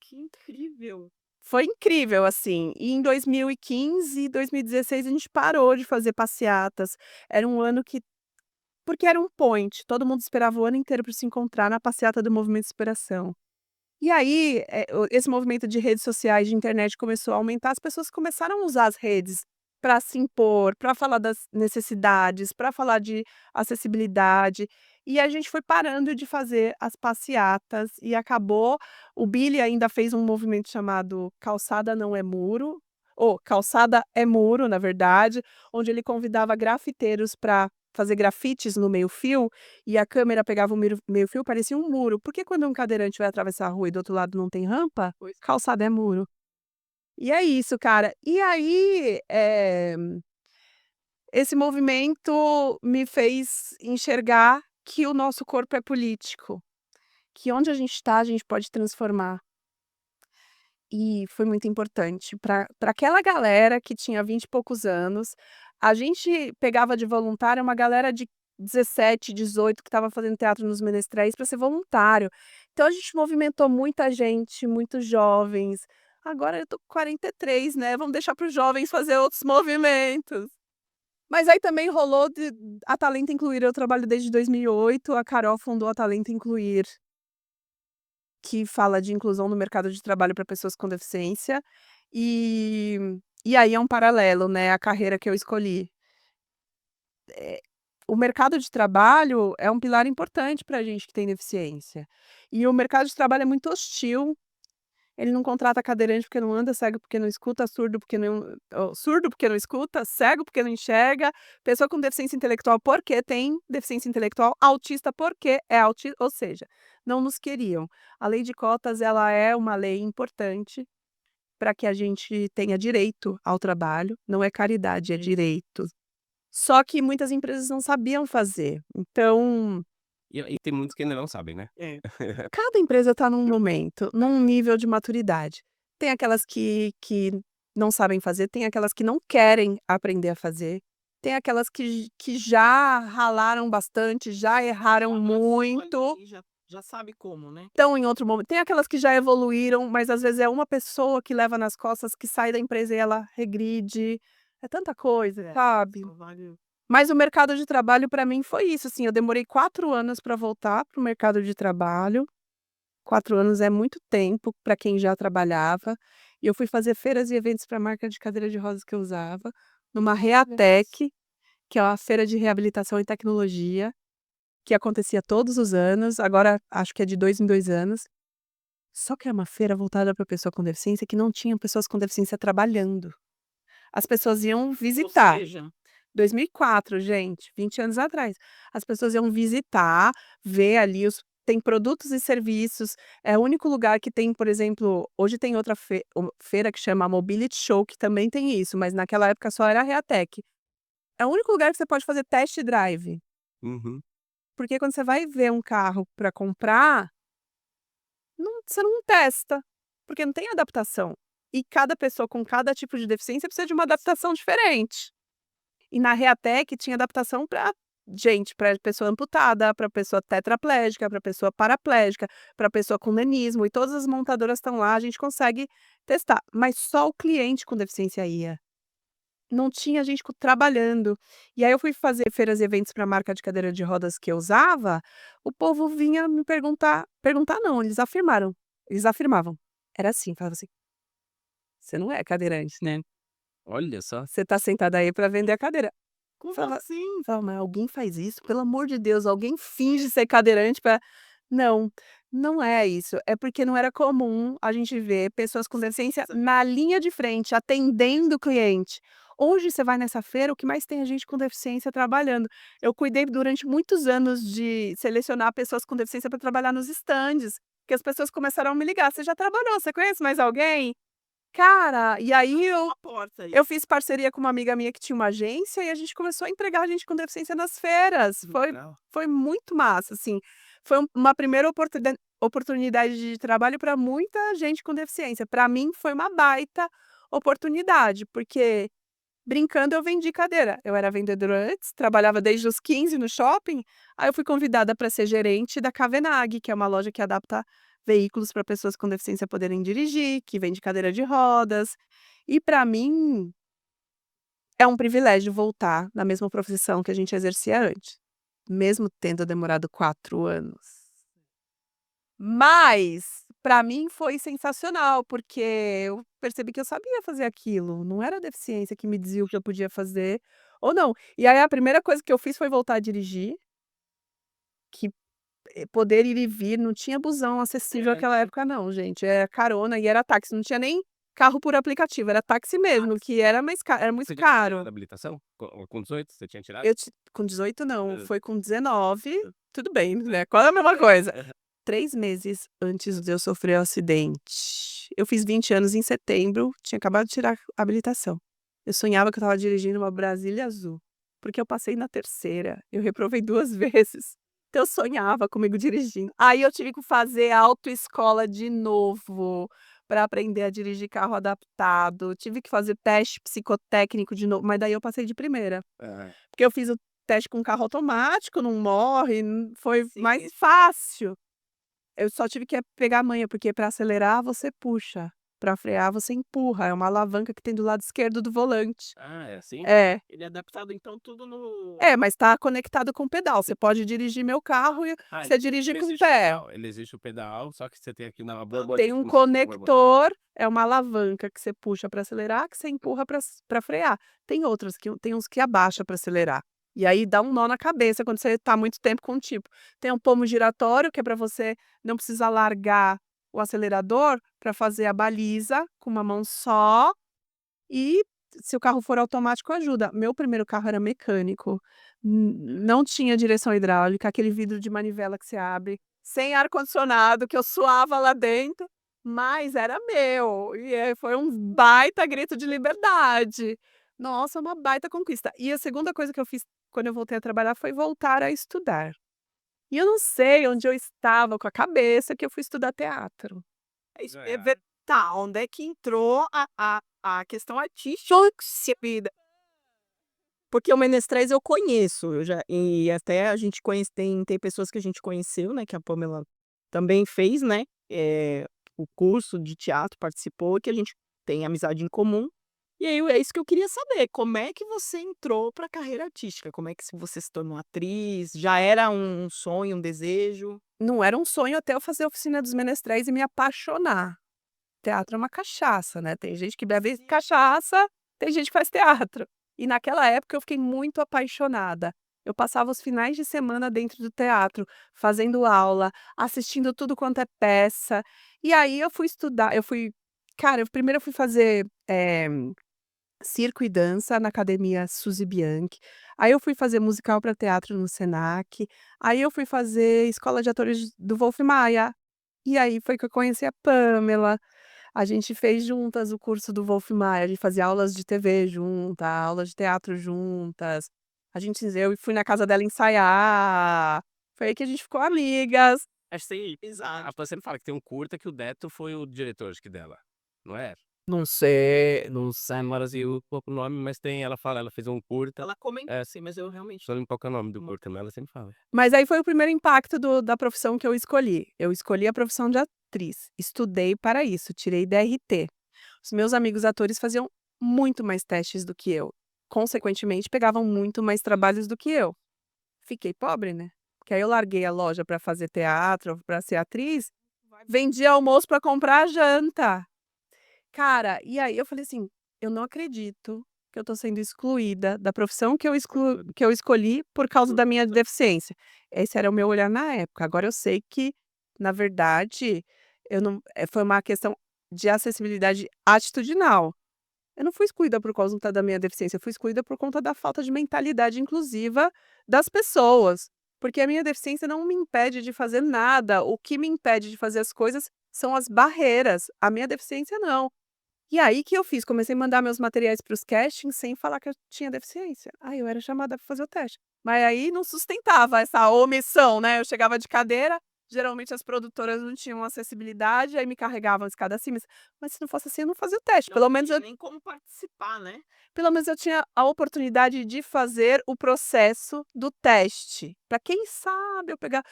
Que incrível. Foi incrível, assim. E em 2015 e 2016 a gente parou de fazer passeatas. Era um ano que porque era um point, todo mundo esperava o ano inteiro para se encontrar na passeata do Movimento Inspiração. E aí, esse movimento de redes sociais, de internet começou a aumentar, as pessoas começaram a usar as redes para se impor, para falar das necessidades, para falar de acessibilidade, e a gente foi parando de fazer as passeatas e acabou. O Billy ainda fez um movimento chamado Calçada Não É Muro, ou Calçada é Muro, na verdade, onde ele convidava grafiteiros para fazer grafites no meio-fio, e a câmera pegava o meio-fio, parecia um muro. Porque quando um cadeirante vai atravessar a rua e do outro lado não tem rampa, Pois. calçada é muro. E é isso, cara. E aí, esse movimento me fez enxergar que o nosso corpo é político, que onde a gente está, a gente pode transformar. E foi muito importante para aquela galera que tinha 20 e poucos anos. A gente pegava de voluntário uma galera de 17, 18 que estava fazendo teatro nos Menestréis para ser voluntário. Então a gente movimentou muita gente, muitos jovens. Agora eu tô com 43, né, vamos deixar para os jovens fazer outros movimentos. Mas aí também rolou de a Talento Incluir, eu trabalho desde 2008, a Carol fundou a Talento Incluir, que fala de inclusão no mercado de trabalho para pessoas com deficiência, e e aí é um paralelo, né, a carreira que eu escolhi. O mercado de trabalho é um pilar importante para a gente que tem deficiência, e o mercado de trabalho é muito hostil. Ele não contrata cadeirante porque não anda, cego porque não escuta, surdo porque não escuta, cego porque não enxerga, pessoa com deficiência intelectual porque tem deficiência intelectual, autista porque é autista, ou seja, não nos queriam. A lei de cotas, ela é uma lei importante para que a gente tenha direito ao trabalho, não é caridade, é direito. Só que muitas empresas não sabiam fazer, então E tem muitos que ainda não sabem, né? É. cada empresa está num momento, num nível de maturidade. Tem aquelas que não sabem fazer, tem aquelas que não querem aprender a fazer, tem aquelas que já ralaram bastante, já erraram muito, E já sabe como, né? estão em outro momento. Tem aquelas que já evoluíram, mas às vezes é uma pessoa que leva nas costas, que sai da empresa e ela regride. É tanta coisa, sabe? Só vale Mas o mercado de trabalho para mim foi isso, assim, eu demorei 4 anos para voltar para o mercado de trabalho. 4 anos é muito tempo para quem já trabalhava, e eu fui fazer feiras e eventos para a marca de cadeira de rodas que eu usava, numa Reatec, que é uma feira de reabilitação e tecnologia, que acontecia todos os anos, agora acho que é de 2 em 2 anos. Só que é uma feira voltada para pessoa com deficiência que não tinha pessoas com deficiência trabalhando. As pessoas iam visitar. Ou seja, 2004, gente, 20 anos atrás. As pessoas iam visitar, ver ali tem produtos e serviços. É o único lugar que tem, por exemplo, hoje tem outra feira que chama Mobility Show, que também tem isso, mas naquela época só era a Reatec. É o único lugar que você pode fazer test drive. Uhum. Porque quando você vai ver um carro para comprar, você não testa, porque não tem adaptação. E cada pessoa com cada tipo de deficiência precisa de uma adaptação diferente. E na Reatec tinha adaptação para gente, para pessoa amputada, para pessoa tetraplégica, para pessoa paraplégica, para pessoa com nanismo, e todas as montadoras estão lá, a gente consegue testar, mas só o cliente com deficiência ia. Não tinha gente trabalhando. E aí eu fui fazer feiras e eventos para a marca de cadeira de rodas que eu usava, o povo vinha me perguntar não, eles afirmavam. Era assim, falava assim: "Você não é cadeirante, né? Olha só. Você tá sentada aí para vender a cadeira". Como Falava assim? falava: "Mas alguém faz isso? Pelo amor de Deus, alguém finge ser cadeirante para". Não, não é isso, é porque não era comum a gente ver pessoas com deficiência na linha de frente, atendendo o cliente. Hoje você vai nessa feira, o que mais tem é gente com deficiência trabalhando. Eu cuidei durante muitos anos de selecionar pessoas com deficiência para trabalhar nos estandes, que as pessoas começaram a me ligar: "Você já trabalhou, você conhece mais alguém?". Cara, e aí Uma porta aí. eu fiz parceria com uma amiga minha que tinha uma agência e a gente começou a entregar gente com deficiência nas feiras. Legal. Foi muito massa, assim. Foi uma primeira oportunidade de trabalho para muita gente com deficiência. Para mim foi uma baita oportunidade, porque brincando eu vendi cadeira. Eu era vendedora antes, trabalhava desde os 15 no shopping, aí eu fui convidada para ser gerente da Cavenag, que é uma loja que adapta veículos para pessoas com deficiência poderem dirigir, que vende cadeira de rodas. E para mim é um privilégio voltar na mesma profissão que a gente exercia antes, mesmo tendo demorado 4 anos. Mas, para mim foi sensacional, porque eu percebi que eu sabia fazer aquilo, não era a deficiência que me dizia o que eu podia fazer ou não. E aí a primeira coisa que eu fiz foi voltar a dirigir, que, poder ir e vir, não tinha busão acessível naquela época não, gente, era carona e era táxi, não tinha nem carro por aplicativo, era táxi mesmo, que era era muito Você já tinha tirado caro. a habilitação? Com 18 você tinha tirado? Eu ti Com 18 não, Hã. foi com 19, tudo bem, né, quase a mesma coisa. Aham. 3 meses antes de eu sofrer o acidente. Eu fiz 20 anos em setembro, tinha acabado de tirar a habilitação. Eu sonhava que eu estava dirigindo uma Brasília azul, porque eu passei na terceira, eu reprovei 2 vezes. Então eu sonhava comigo dirigindo. Aí eu tive que fazer autoescola de novo, para aprender a dirigir carro adaptado, tive que fazer teste psicotécnico de novo, mas daí eu passei de primeira. Aham. Porque eu fiz o teste com carro automático, não morre, foi Sim. mais fácil. Eu só tive que pegar a manha, porque para acelerar você puxa, para frear você empurra, é uma alavanca que tem do lado esquerdo do volante. Ah, é assim? É. Ele é adaptado então tudo no É, mas tá conectado com o pedal, você pode dirigir meu carro e Ah, você dirige ele com o existe o pé. pedal, ele existe o pedal, só que você tem aqui na Tem borboleta, um como se fosse uma borboleta. conector, é uma alavanca que você puxa para acelerar, que você empurra para frear. Tem outras tem uns que abaixa para acelerar. E aí dá um nó na cabeça quando você tá muito tempo com o tipo. Tem um pomo giratório, que é para você não precisar largar o acelerador para fazer a baliza com uma mão só, e se o carro for automático ajuda. Meu primeiro carro era mecânico, não tinha direção hidráulica, aquele vidro de manivela que você abre, sem ar-condicionado, que eu suava lá dentro, mas era meu, e foi um baita grito de liberdade. Nossa, uma baita conquista. E a segunda coisa que eu fiz quando eu voltei a trabalhar foi voltar a estudar. E eu não sei onde eu estava com a cabeça que eu fui estudar teatro. é isso, É. tá, onde é que entrou a questão artística na sua vida? Porque o Menestréis eu conheço, eu já e até a gente tem pessoas que a gente conheceu, né, que a Pamela também fez, né, o curso de teatro, participou, que a gente tem amizade em comum. E aí é isso que eu queria saber, como é que você entrou pra carreira artística? Como é que você se tornou atriz? Já era um sonho, um desejo? Não era um sonho até eu fazer a oficina dos menestréis e me apaixonar. Teatro é uma cachaça, né, tem gente que bebe Sim. cachaça, tem gente que faz teatro. E naquela época eu fiquei muito apaixonada. Eu passava os finais de semana dentro do teatro, fazendo aula, assistindo tudo quanto é peça. E aí cara, primeiro eu fui fazer, circo e dança na academia Suzy Bianchi, Aí eu fui fazer musical para teatro no Senac, aí eu fui fazer escola de atores do Wolf Maia, e aí foi que eu conheci a Pamela, a gente fez juntas o curso do Wolf Maia, a gente fazia aulas de TV juntas, aulas de teatro juntas, eu fui na casa dela ensaiar, foi aí que a gente ficou amigas. Acho que tem Exato. a você não fala que tem um curta que o Deto foi o diretor, acho que dela, não é? Não sei agora assim o nome, mas tem ela fala, ela fez um curta, Ela comentou é, assim, mas eu realmente não lembro qual que é o nome do não. curta, mas ela sempre fala. Mas aí foi o primeiro impacto da profissão que eu escolhi. Eu escolhi a profissão de atriz, estudei para isso, tirei DRT. Os meus amigos atores faziam muito mais testes do que eu, consequentemente pegavam muito mais trabalhos do que eu. Fiquei pobre, né, porque aí eu larguei a loja para fazer teatro, para ser atriz, vendi almoço para comprar a janta. Cara, e aí eu falei assim: "Eu não acredito que eu tô sendo excluída da profissão que eu escolhi por causa da minha deficiência". Esse era o meu olhar na época. Agora eu sei que, na verdade, eu não foi uma questão de acessibilidade atitudinal. Eu não fui excluída por conta da minha deficiência, eu fui excluída por conta da falta de mentalidade inclusiva das pessoas. Porque a minha deficiência não me impede de fazer nada, o que me impede de fazer as coisas são as barreiras, a minha deficiência não. E aí que eu fiz, comecei a mandar meus materiais para os castings sem falar que eu tinha deficiência. Aí eu era chamada para fazer o teste. Mas aí não sustentava essa omissão, né, eu chegava de cadeira, geralmente as produtoras não tinham acessibilidade, aí me carregavam a escada acima, mas se não fosse assim eu não fazia o teste, Não tinha nem como participar, né. pelo menos eu tinha a oportunidade de fazer o processo do teste, para quem sabe eu pegar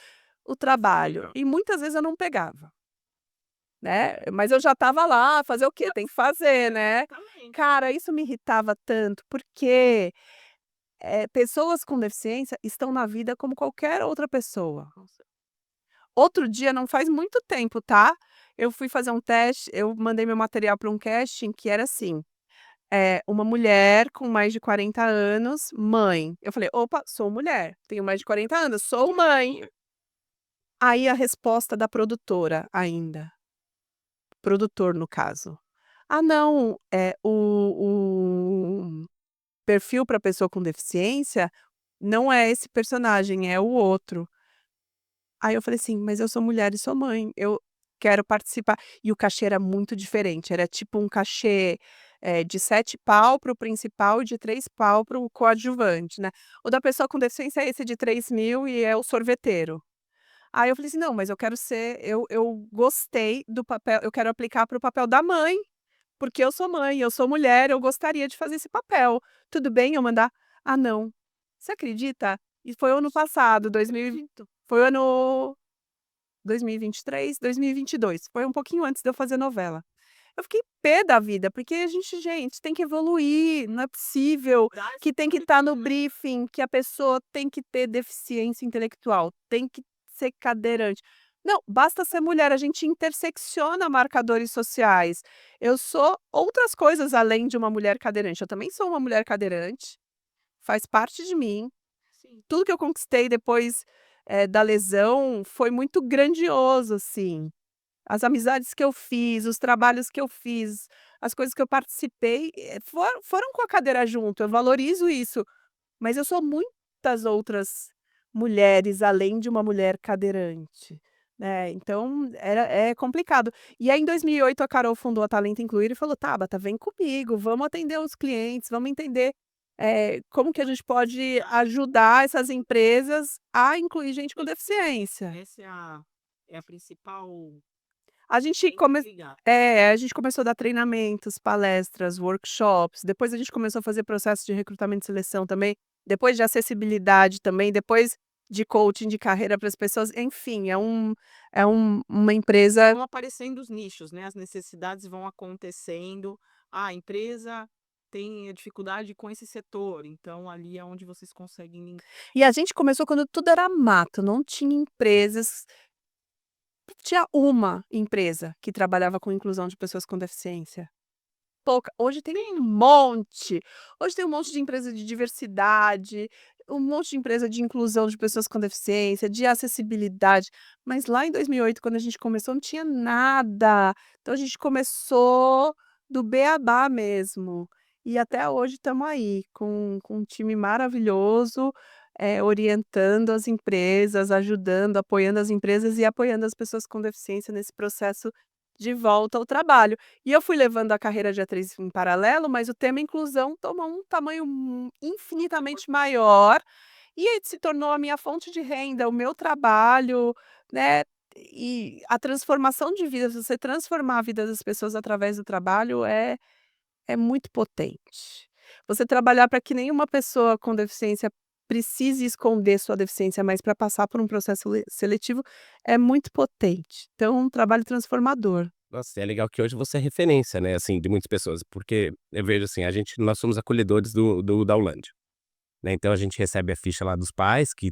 o trabalho, Legal. e muitas vezes eu não pegava. Né, mas eu já estava lá, fazer o quê? Tem que fazer, né. Exatamente. Cara, isso me irritava tanto, porque, pessoas com deficiência estão na vida como qualquer outra pessoa. Nossa. Outro dia, não faz muito tempo, tá, eu fui fazer um teste, eu mandei meu material para um casting que era assim, uma mulher com mais de 40 anos, mãe. Eu falei: "Opa, sou mulher, tenho mais de 40 anos, sou mãe". Aí a resposta da produtora ainda. Produtor, no caso. "Ah, não, o perfil para pessoa com deficiência não é esse personagem, é o outro". Aí eu falei assim: "Mas eu sou mulher e sou mãe, eu quero participar". E o cachê era muito diferente, era tipo um cachê, de 7 pau para o principal e de 3 pau para o coadjuvante, né. O da pessoa com deficiência é esse de 3.000 e é o sorveteiro. Aí eu falei assim: "Não, mas eu gostei do papel, eu quero aplicar para o papel da mãe, porque eu sou mãe, eu sou mulher, eu gostaria de fazer esse papel. Tudo bem eu mandar?". "Ah, não". Você acredita? E foi o ano passado, 2000 Acredito. foi o ano 2023, 2022, foi um pouquinho antes de eu fazer novela. Eu fiquei pé da vida, porque gente, tem que evoluir, não é possível Dar essa que tem que estar no oportunidade. briefing que a pessoa tem que ter deficiência intelectual, tem que ser cadeirante. Não, basta ser mulher, a gente intersecciona marcadores sociais. Eu sou outras coisas além de uma mulher cadeirante, eu também sou uma mulher cadeirante, faz parte de mim. Sim. Tudo que eu conquistei depois, da lesão foi muito grandioso, assim. As amizades que eu fiz, os trabalhos que eu fiz, as coisas que eu participei, foram com a cadeira junto, eu valorizo isso, mas eu sou muitas outras mulheres além de uma mulher cadeirante, né, então é complicado. E aí em 2008 a Carol fundou a Talento Incluir e falou: "Tabata, vem comigo, vamos atender os clientes, vamos entender, como que a gente pode ajudar essas empresas a incluir gente com deficiência". Essa é a principal A gente tem que come ligar. a gente começou a dar treinamentos, palestras, workshops, depois a gente começou a fazer processo de recrutamento e seleção também, depois de acessibilidade também, depois de coaching de carreira para as pessoas, enfim, uma empresa. Vão aparecendo os nichos, né, as necessidades vão acontecendo. Ah, a empresa tem dificuldade com esse setor, então ali é onde vocês conseguem E a gente começou quando tudo era mato, não tinha empresas, tinha uma empresa que trabalhava com inclusão de pessoas com deficiência. Pouca. Hoje tem um monte. Hoje tem um monte de empresa de diversidade, um monte de empresa de inclusão de pessoas com deficiência, de acessibilidade, mas lá em 2008, quando a gente começou, não tinha nada. Então a gente começou do beabá mesmo. e até hoje estamos aí com um time maravilhoso, orientando as empresas, ajudando, apoiando as empresas e apoiando as pessoas com deficiência nesse processo de volta ao trabalho. E eu fui levando a carreira de atriz em paralelo, mas o tema inclusão tomou um tamanho infinitamente maior, e aí se tornou a minha fonte de renda, o meu trabalho, né, e a transformação de vida, você transformar a vida das pessoas através do trabalho é muito potente. Você trabalhar para que nenhuma pessoa com deficiência precise esconder sua deficiência, mas para passar por um processo seletivo é muito potente. Então, um trabalho transformador. Nossa, é legal que hoje você é referência, né, assim, de muitas pessoas, porque eu vejo assim, nós somos acolhedores da Ulândia, né, então a gente recebe a ficha lá dos pais que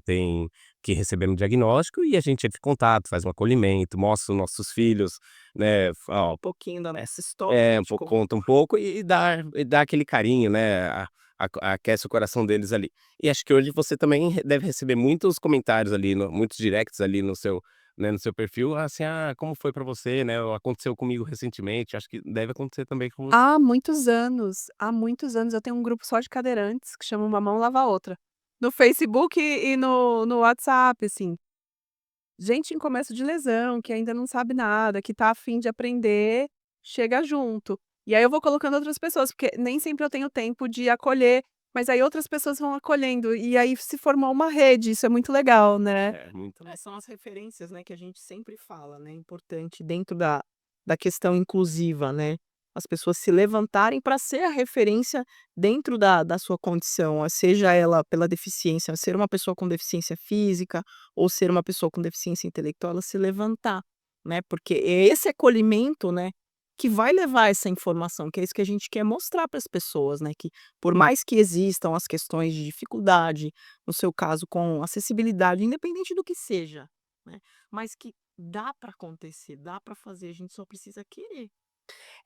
receberam o diagnóstico e a gente entra em contato, faz um acolhimento, mostra os nossos filhos, né, ó, Um pouquinho da nossa história, um de pouco como conta um pouco e dá aquele carinho, né, aquece o coração deles ali. E acho que hoje você também deve receber muitos comentários ali, muitos directs ali no seu perfil, assim: "Ah, como foi pra você, né, ou aconteceu comigo recentemente", acho que deve acontecer também com você. Há muitos anos eu tenho um grupo só de cadeirantes que chama Uma Mão Lava a Outra. No Facebook e no WhatsApp, assim. Gente em começo de lesão, que ainda não sabe nada, que tá a fim de aprender, chega junto. E aí eu vou colocando outras pessoas, porque nem sempre eu tenho tempo de acolher, mas aí outras pessoas vão acolhendo, e aí se formou uma rede, isso é muito legal, né. Muito são as referências, né, que a gente sempre fala, né, importante dentro da questão inclusiva, né, as pessoas se levantarem para ser a referência dentro da sua condição, seja ela pela deficiência, ser uma pessoa com deficiência física ou ser uma pessoa com deficiência intelectual, ela se levantar, né, porque é esse acolhimento, né, que vai levar essa informação, que é isso que a gente quer mostrar para as pessoas, né, que por mais que existam as questões de dificuldade, no seu caso com acessibilidade, independente do que seja, né, mas que dá para acontecer, dá para fazer, a gente só precisa querer.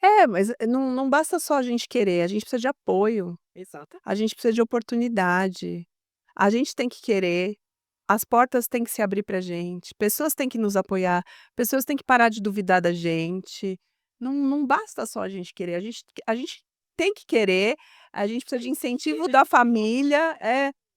É, mas não basta só a gente querer, a gente precisa de apoio, Exata a gente precisa de oportunidade, a gente tem que querer, as portas têm que se abrir pra gente, pessoas têm que nos apoiar, pessoas têm que parar de duvidar da gente, não basta só a gente querer, a gente tem que querer, a gente precisa de tem que incentivo querer, da família,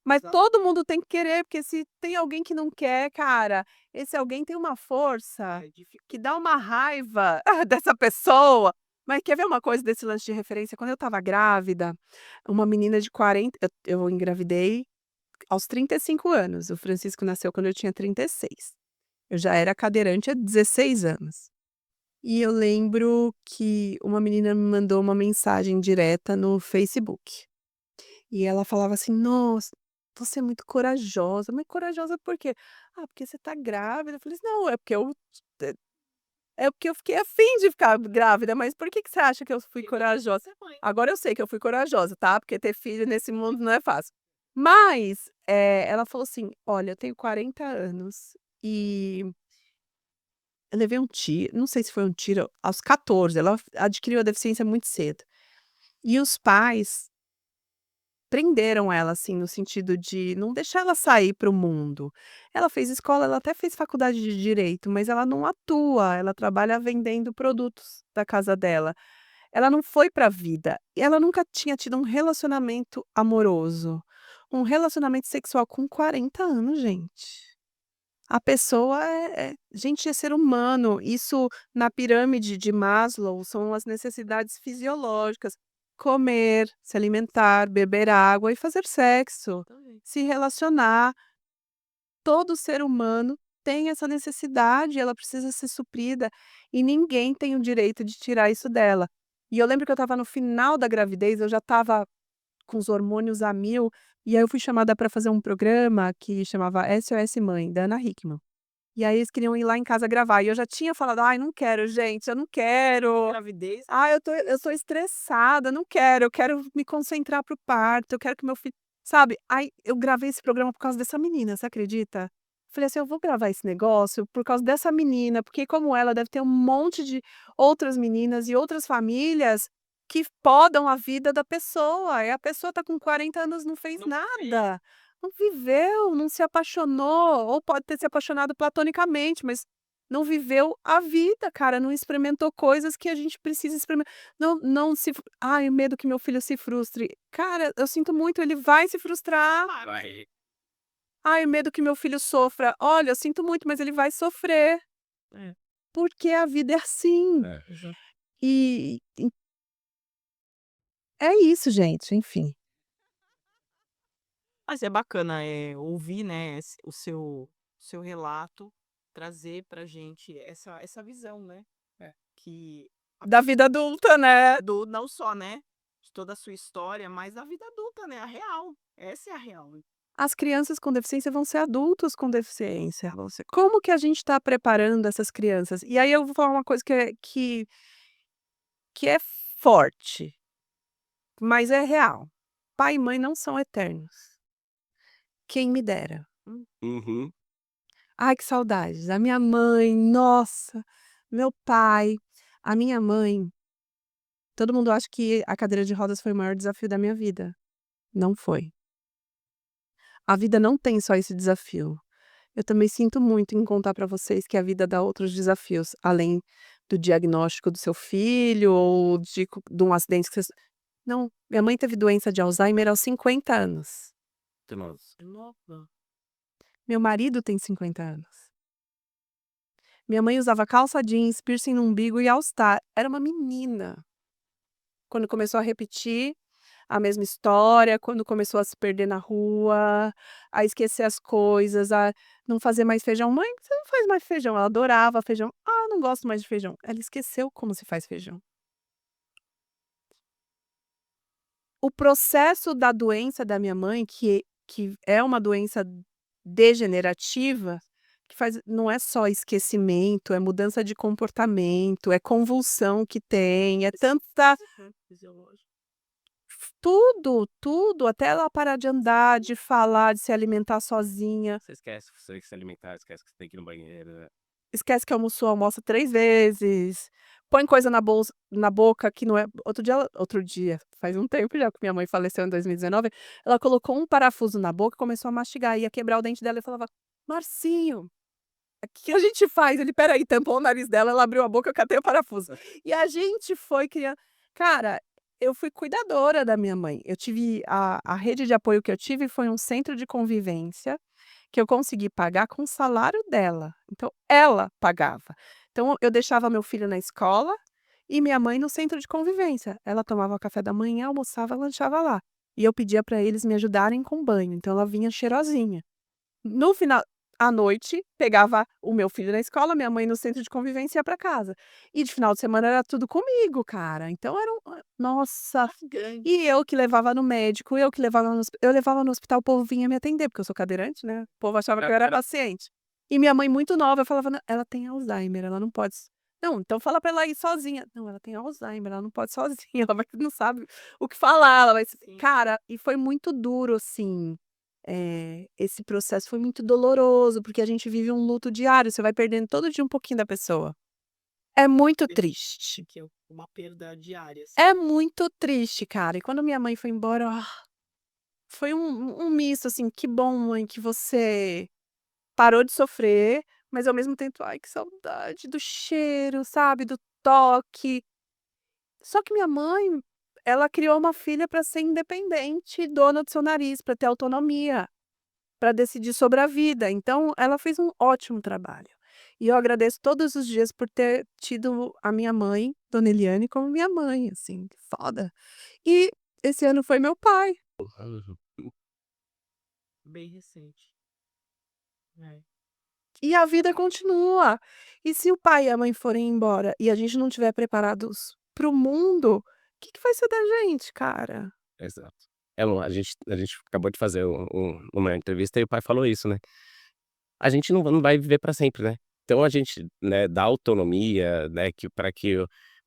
mas exata todo mundo tem que querer, porque se tem alguém que não quer, cara, esse alguém tem uma força é difí que dá uma raiva dessa pessoa. Mas quer ver uma coisa desse lance de referência? Quando eu estava grávida, uma menina de 40, eu engravidei aos 35 anos, o Francisco nasceu quando eu tinha 36. Eu já era cadeirante há 16 anos. E eu lembro que uma menina me mandou uma mensagem direta no Facebook. E ela falava assim: "Nossa, você é muito corajosa". "Mas corajosa por quê?". "Ah, porque você tá grávida". Eu falei assim: "Não, é é porque eu fiquei afim de ficar grávida, mas por que que você acha que eu fui Porque você quer corajosa?". ser mãe. Agora eu sei que eu fui corajosa, tá, porque ter filho nesse mundo não é fácil. Mas, ela falou assim: "Olha, eu tenho 40 anos e eu levei um tiro", não sei se foi um tiro aos 14, ela adquiriu a deficiência muito cedo. E os pais prenderam ela, assim, no sentido de não deixar ela sair para o mundo. Ela fez escola, ela até fez faculdade de direito, mas ela não atua, ela trabalha vendendo produtos da casa dela. Ela não foi para a vida, e ela nunca tinha tido um relacionamento amoroso, um relacionamento sexual com 40 anos, gente. A pessoa gente, é ser humano, isso na pirâmide de Maslow são as necessidades fisiológicas: comer, se alimentar, beber água e fazer sexo, Também. se relacionar. Todo ser humano tem essa necessidade, ela precisa ser suprida, e ninguém tem o direito de tirar isso dela. E eu lembro que eu estava no final da gravidez, eu já estava com os hormônios a mil, e aí eu fui chamada para fazer um programa que chamava SOS Mãe, da Ana Hickman. E aí eles queriam ir lá em casa gravar, e eu já tinha falado: "Ai, não quero gente, eu não quero. Gravidez Ai, eu tô estressada, não quero, eu quero me concentrar para o parto, eu quero que meu filho", sabe. Aí eu gravei esse programa por causa dessa menina, você acredita? Falei assim: "Eu vou gravar esse negócio por causa dessa menina, porque como ela deve ter um monte de outras meninas e outras famílias que podam a vida da pessoa, e a pessoa tá com 40 anos, não fez não fez. nada, não viveu, não se apaixonou, ou pode ter se apaixonado platonicamente, mas não viveu a vida, cara, não experimentou coisas que a gente precisa experimentar. Não se ai, medo que meu filho se frustre. Cara, eu sinto muito, ele vai se frustrar. Vai. Ai, medo que meu filho sofra. Olha, eu sinto muito, mas ele vai sofrer, É, porque a vida é assim. exato. E é isso, gente, enfim. Mas é bacana, ouvir, né, o seu relato, trazer pra gente essa visão, né, que Da vida adulta, né. do não só, né, de toda a sua história, mas da vida adulta, né, a real. Essa é a real. As crianças com deficiência vão ser adultos com deficiência. Você Como que a gente está preparando essas crianças? E aí eu vou falar uma coisa que é forte, mas é real. Pai e mãe não são eternos. Quem me dera. Uhum. Ai, que saudades. A minha mãe, nossa, meu pai, a minha mãe. Todo mundo acha que a cadeira de rodas foi o maior desafio da minha vida. Não foi. A vida não tem só esse desafio. Eu também sinto muito em contar para vocês que a vida dá outros desafios, além do diagnóstico do seu filho ou de um acidente que vocês não, minha mãe teve doença de Alzheimer aos 50 anos. Nossa. nova. Meu marido tem 50 anos. Minha mãe usava calça jeans, piercing no umbigo e all-star. Era uma menina. Quando começou a repetir a mesma história, quando começou a se perder na rua, a esquecer as coisas, a não fazer mais feijão. Mãe, você não faz mais feijão. Ela adorava feijão. Ah, não gosto mais de feijão. Ela esqueceu como se faz feijão. O processo da doença da minha mãe, que é uma doença degenerativa, que faz não é só esquecimento, é mudança de comportamento, é convulsão que tem, é tanta Fisiológico. tudo, tudo, até ela parar de andar, de falar, de se alimentar sozinha. Você esquece que você tem que se alimentar, esquece que você tem que ir no banheiro, né. Esquece que almoçou, almoça 3 vezes, põe coisa na boca que não é outro dia, faz um tempo já que minha mãe faleceu em 2019, ela colocou um parafuso na boca e começou a mastigar, ia quebrar o dente dela e falava: "Marcinho, o que a gente faz?" Ele: "Espera aí", tampou o nariz dela, ela abriu a boca, eu catei o parafuso. E a gente foi criando cara, eu fui cuidadora da minha mãe, eu tive a rede de apoio que eu tive foi um centro de convivência que eu consegui pagar com o salário dela, então ela pagava. Então eu deixava meu filho na escola e minha mãe no centro de convivência. Ela tomava café da manhã, almoçava, lanchava lá. E eu pedia para eles me ajudarem com banho, então ela vinha cheirosinha. No final à noite, pegava o meu filho na escola, minha mãe no centro de convivência e ia para casa. E de final de semana era tudo comigo, cara. Então era nossa, Grande. e eu que levava no médico, eu que levava eu levava no hospital, o povo vinha me atender, porque eu sou cadeirante, né, o povo achava que eu era paciente. E minha mãe muito nova, eu falava: ela tem Alzheimer, ela não pode não, então fala pra ela ir sozinha". "Não, ela tem Alzheimer, ela não pode sozinha, ela vai não sabe o que falar, ela vai se" Sim. cara, e foi muito duro, assim, esse processo foi muito doloroso, porque a gente vive um luto diário, você vai perdendo todo dia um pouquinho da pessoa. É muito triste. Que é uma perda diária, assim. É muito triste, cara. E quando minha mãe foi embora, foi um misto, assim, que bom mãe que você parou de sofrer, mas ao mesmo tempo, ai que saudade do cheiro, sabe, do toque. Só que minha mãe, ela criou uma filha para ser independente e dona do seu nariz, para ter autonomia, para decidir sobre a vida, então ela fez um ótimo trabalho. E eu agradeço todos os dias por ter tido a minha mãe, Dona Eliane, como minha mãe, assim, foda. E esse ano foi meu pai. Bem recente. É. E a vida continua. E se o pai e a mãe forem embora e a gente não estiver preparados para o mundo, o que que vai ser da gente, cara? Exato. A gente acabou de fazer uma entrevista e o pai falou isso, né. A gente não vai viver para sempre, né. Então a gente, né, dá autonomia, né, que para que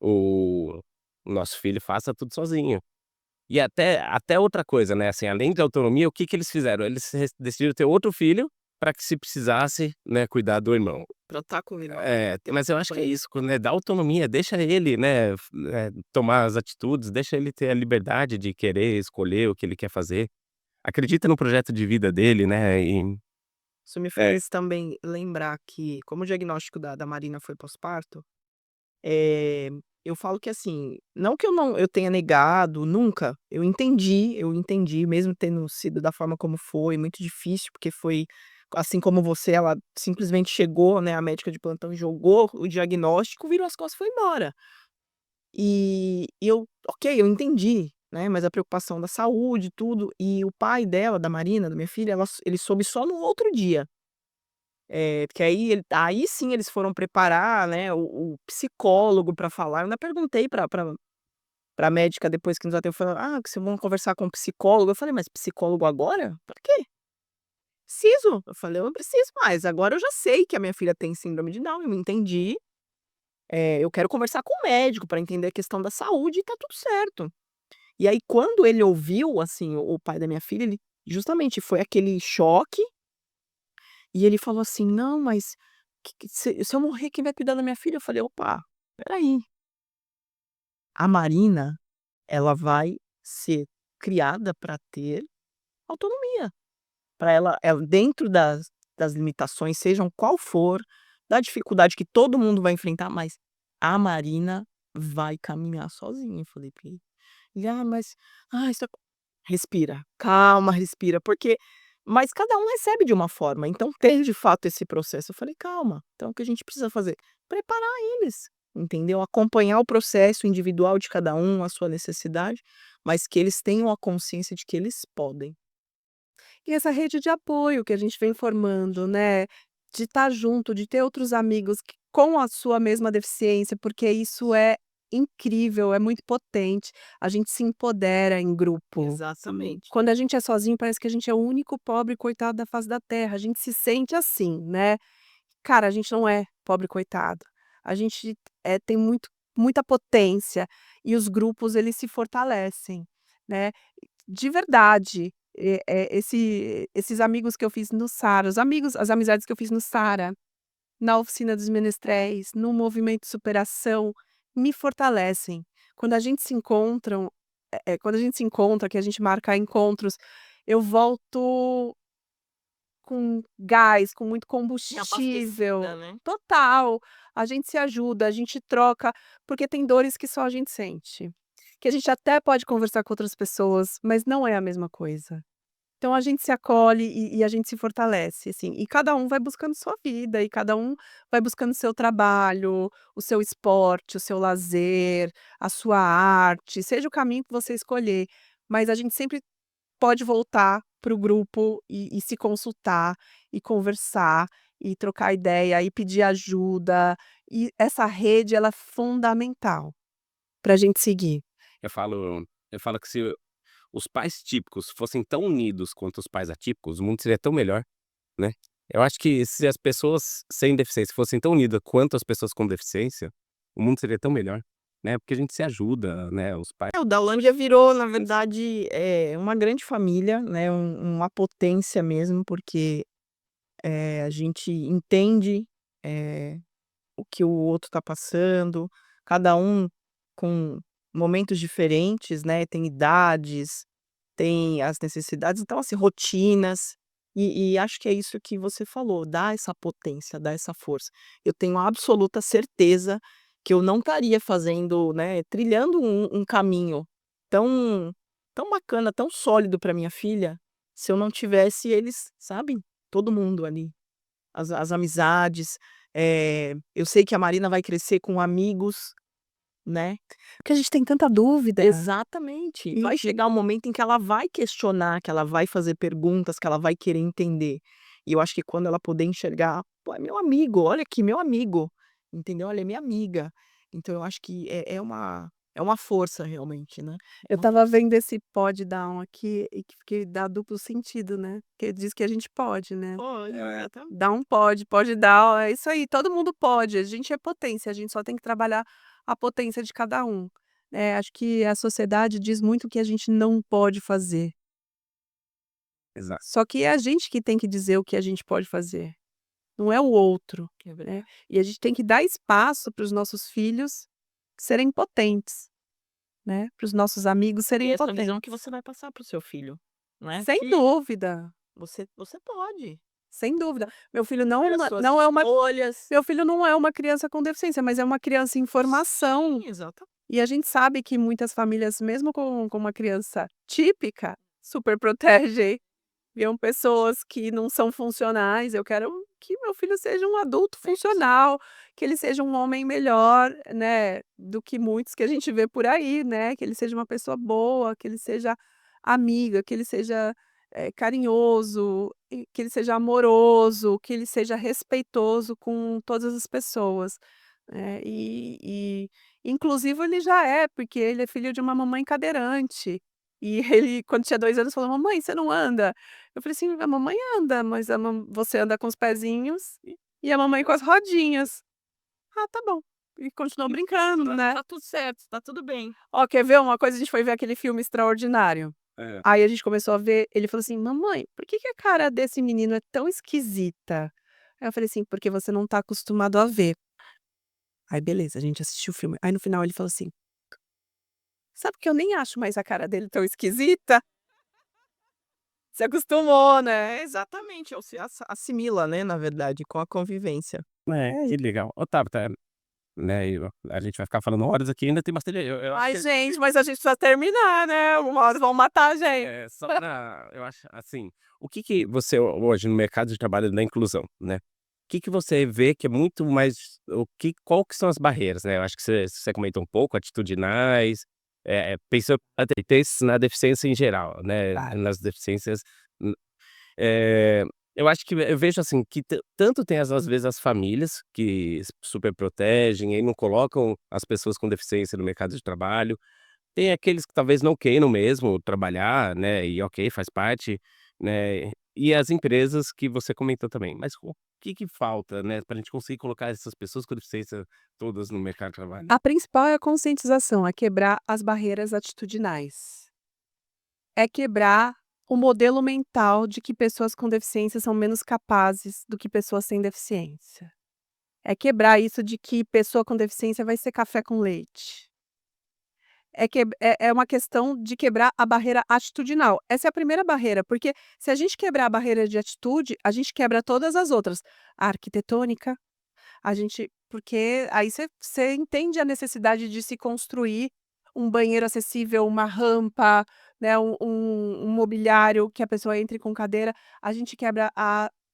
o nosso filho faça tudo sozinho. E até outra coisa, né, assim, além de autonomia, o que que eles fizeram? Eles decidiram ter outro filho para que se precisasse, né, cuidar do irmão. Pra estar com o irmão. Mas eu acho que é isso, né, dá autonomia, deixa ele, né, tomar as atitudes, deixa ele ter a liberdade de querer escolher o que ele quer fazer. Acredita no projeto de vida dele, né, e Isso me É. fez também lembrar que, como o diagnóstico da Marina foi pós-parto, eh, eu falo que assim, não que eu tenha negado, nunca, eu entendi, mesmo tendo sido da forma como foi, muito difícil, porque foi assim como você, ela simplesmente chegou, né, a médica de plantão jogou o diagnóstico, virou as costas e foi embora. Ok, eu entendi, né, mas a preocupação da saúde tudo, e o pai dela, da Marina, da minha filha, ele soube só no outro dia. Porque aí sim eles foram preparar, né, o psicólogo para falar, eu ainda perguntei pra médica depois que nos atendeu, falou: "Ah, que vocês vão conversar com o psicólogo", eu falei: "Mas psicólogo agora? Pra quê?". "Preciso", eu falei: "Eu não preciso mais, agora eu já sei que a minha filha tem síndrome de Down, eu entendi, eu quero conversar com o médico para entender a questão da saúde e tá tudo certo". E aí quando ele ouviu, assim, o pai da minha filha, ele justamente foi aquele choque, e ele falou assim: "Não, mas se eu morrer, quem vai cuidar da minha filha?". Eu falei: "Opa, espera aí, a Marina, ela vai ser criada para ter autonomia, para ela dentro das limitações, sejam qual for, da dificuldade que todo mundo vai enfrentar, mas a Marina vai caminhar sozinha". Eu falei pra ele. Ele: "Ah, mas, isso é". Respira, calma, respira, porque mas cada um recebe de uma forma, então tem de fato esse processo. Eu falei: "Calma, então o que a gente precisa fazer? Preparar eles, entendeu? Acompanhar o processo individual de cada um, a sua necessidade, mas que eles tenham a consciência de que eles podem". E essa rede de apoio que a gente vem formando, né, de estar junto, de ter outros amigos com a sua mesma deficiência, porque isso é incrível, é muito potente, a gente se empodera em grupo. Exatamente. Quando a gente é sozinho, parece que a gente é o único pobre coitado da face da terra, a gente se sente assim, né. Cara, a gente não é pobre coitado, a gente, tem muita potência, e os grupos eles se fortalecem, né. De verdade, esses amigos que eu fiz no Sara, as amizades que eu fiz no Sara, na oficina dos menestréis, no movimento de superação, me fortalecem. Quando a gente se encontram, quando a gente se encontra, que a gente marca encontros, eu volto com gás, com muito combustível. Reabastecida, né. Total. A gente se ajuda, a gente troca, porque tem dores que só a gente sente. Que a gente até pode conversar com outras pessoas, mas não é a mesma coisa. Então a gente se acolhe e a gente se fortalece, assim, e cada um vai buscando sua vida, e cada um vai buscando seu trabalho, o seu esporte, o seu lazer, a sua arte, seja o caminho que você escolher, mas a gente sempre pode voltar para o grupo e se consultar, e conversar, e trocar ideia, e pedir ajuda, e essa rede ela é fundamental para a gente seguir. Eu falo que se os pais típicos fossem tão unidos quanto os pais atípicos, o mundo seria tão melhor, né. Eu acho que se as pessoas sem deficiência fossem tão unidas quanto as pessoas com deficiência, o mundo seria tão melhor, né, porque a gente se ajuda, né, os pais. O Daolândia virou, na verdade, uma grande família, né, uma potência mesmo, porque, a gente entende, eh o que o outro está passando, cada um com momentos diferentes, né, tem idades, tem as necessidades, então assim, rotinas, e acho que é isso que você falou, dá essa potência, dá essa força. Eu tenho absoluta certeza que eu não estaria fazendo, né, trilhando um caminho tão tão bacana, tão sólido para minha filha, se eu não tivesse eles, sabe, todo mundo ali. As amizades, eu sei que a Marina vai crescer com amigos, né. Porque a gente tem tanta dúvida. Exatamente. E Vai chegar um momento em que ela vai questionar, que ela vai fazer perguntas, que ela vai querer entender. E eu acho que quando ela poder enxergar: "Pô, é meu amigo, olha aqui, meu amigo", entendeu? "Olha, é minha amiga". Então eu acho que é uma força realmente, né. eu Uma estava vendo esse "pode down" aqui, e que dá duplo sentido, né, que diz que a gente pode, né. Pode, exatamente. Dá um pode down, é isso aí, todo mundo pode, a gente é potência, a gente só tem que trabalhar a potência de cada um. Acho que a sociedade diz muito o que a gente não pode fazer, Exato. só que é a gente que tem que dizer o que a gente pode fazer, não é o outro, É né. verdade. E a gente tem que dar espaço para os nossos filhos serem potentes, né, para os nossos amigos E serem essa visão que potentes. você vai passar para o seu filho, né, Sem que dúvida. você pode. sem dúvida. Meu filho não Ter as suas não é uma escolhas. meu filho não é uma criança com deficiência, mas é uma criança em formação. Sim, exatamente. E a gente sabe que muitas famílias, mesmo com uma criança típica, super protegem, viam pessoas que não são funcionais. Eu quero que meu filho seja um adulto funcional, que ele seja um homem melhor, né, do que muitos que a gente vê por aí, né, que ele seja uma pessoa boa, que ele seja amiga, que ele seja, carinhoso, e que ele seja amoroso, que ele seja respeitoso com todas as pessoas. E inclusive ele já é, porque ele é filho de uma mamãe cadeirante. E ele, quando tinha 2 anos, falou: "Mamãe, você não anda?" Eu falei assim: "A mamãe anda, mas você anda com os pezinhos e a mamãe com as rodinhas". "Ah, tá bom". E continuou brincando, né. Tá tudo certo, tá tudo bem. Ó, quer ver uma coisa? A gente foi ver aquele filme Extraordinário. É. Aí a gente começou a ver, ele falou assim: "Mamãe, por que que a cara desse menino é tão esquisita?" Aí eu falei assim: "Porque você não tá acostumado a ver". Aí beleza, a gente assistiu o filme. Aí no final ele falou assim: "Sabe que eu nem acho mais a cara dele tão esquisita?" Se acostumou, né. Exatamente, ou se assimila, né, na verdade, com a convivência. Que legal. Ô, Tabata, né, a gente vai ficar falando horas aqui, ainda tem bastante. Eu acho Ai, que gente, mas a gente precisa terminar, né, uma hora vão matar a gente. só pra, eu acho assim, o que que você hoje no mercado de trabalho da inclusão, né, o que que você vê que é muito mais qual que são as barreiras, né? Eu acho que você comentou um pouco, atitudinais, pensando até na deficiência em geral, né, Tá. nas deficiências. Eh, eu acho que eu vejo, assim, que tanto tem às vezes as famílias que super protegem e não colocam as pessoas com deficiência no mercado de trabalho, tem aqueles que talvez não queiram mesmo trabalhar, né, e ok, faz parte, né, e as empresas que você comentou também. Mas o que que falta, né, pra gente conseguir colocar essas pessoas com deficiência todas no mercado de trabalho? A principal é a conscientização, é quebrar as barreiras atitudinais. É quebrar o modelo mental de que pessoas com deficiência são menos capazes do que pessoas sem deficiência. É quebrar isso de que pessoa com deficiência vai ser café com leite. É uma questão de quebrar a barreira atitudinal. Essa é a primeira barreira, porque se a gente quebrar a barreira de atitude, a gente quebra todas as outras. A arquitetônica, a gente porque aí você entende a necessidade de se construir um banheiro acessível, uma rampa, né, um mobiliário que a pessoa entre com cadeira. A gente quebra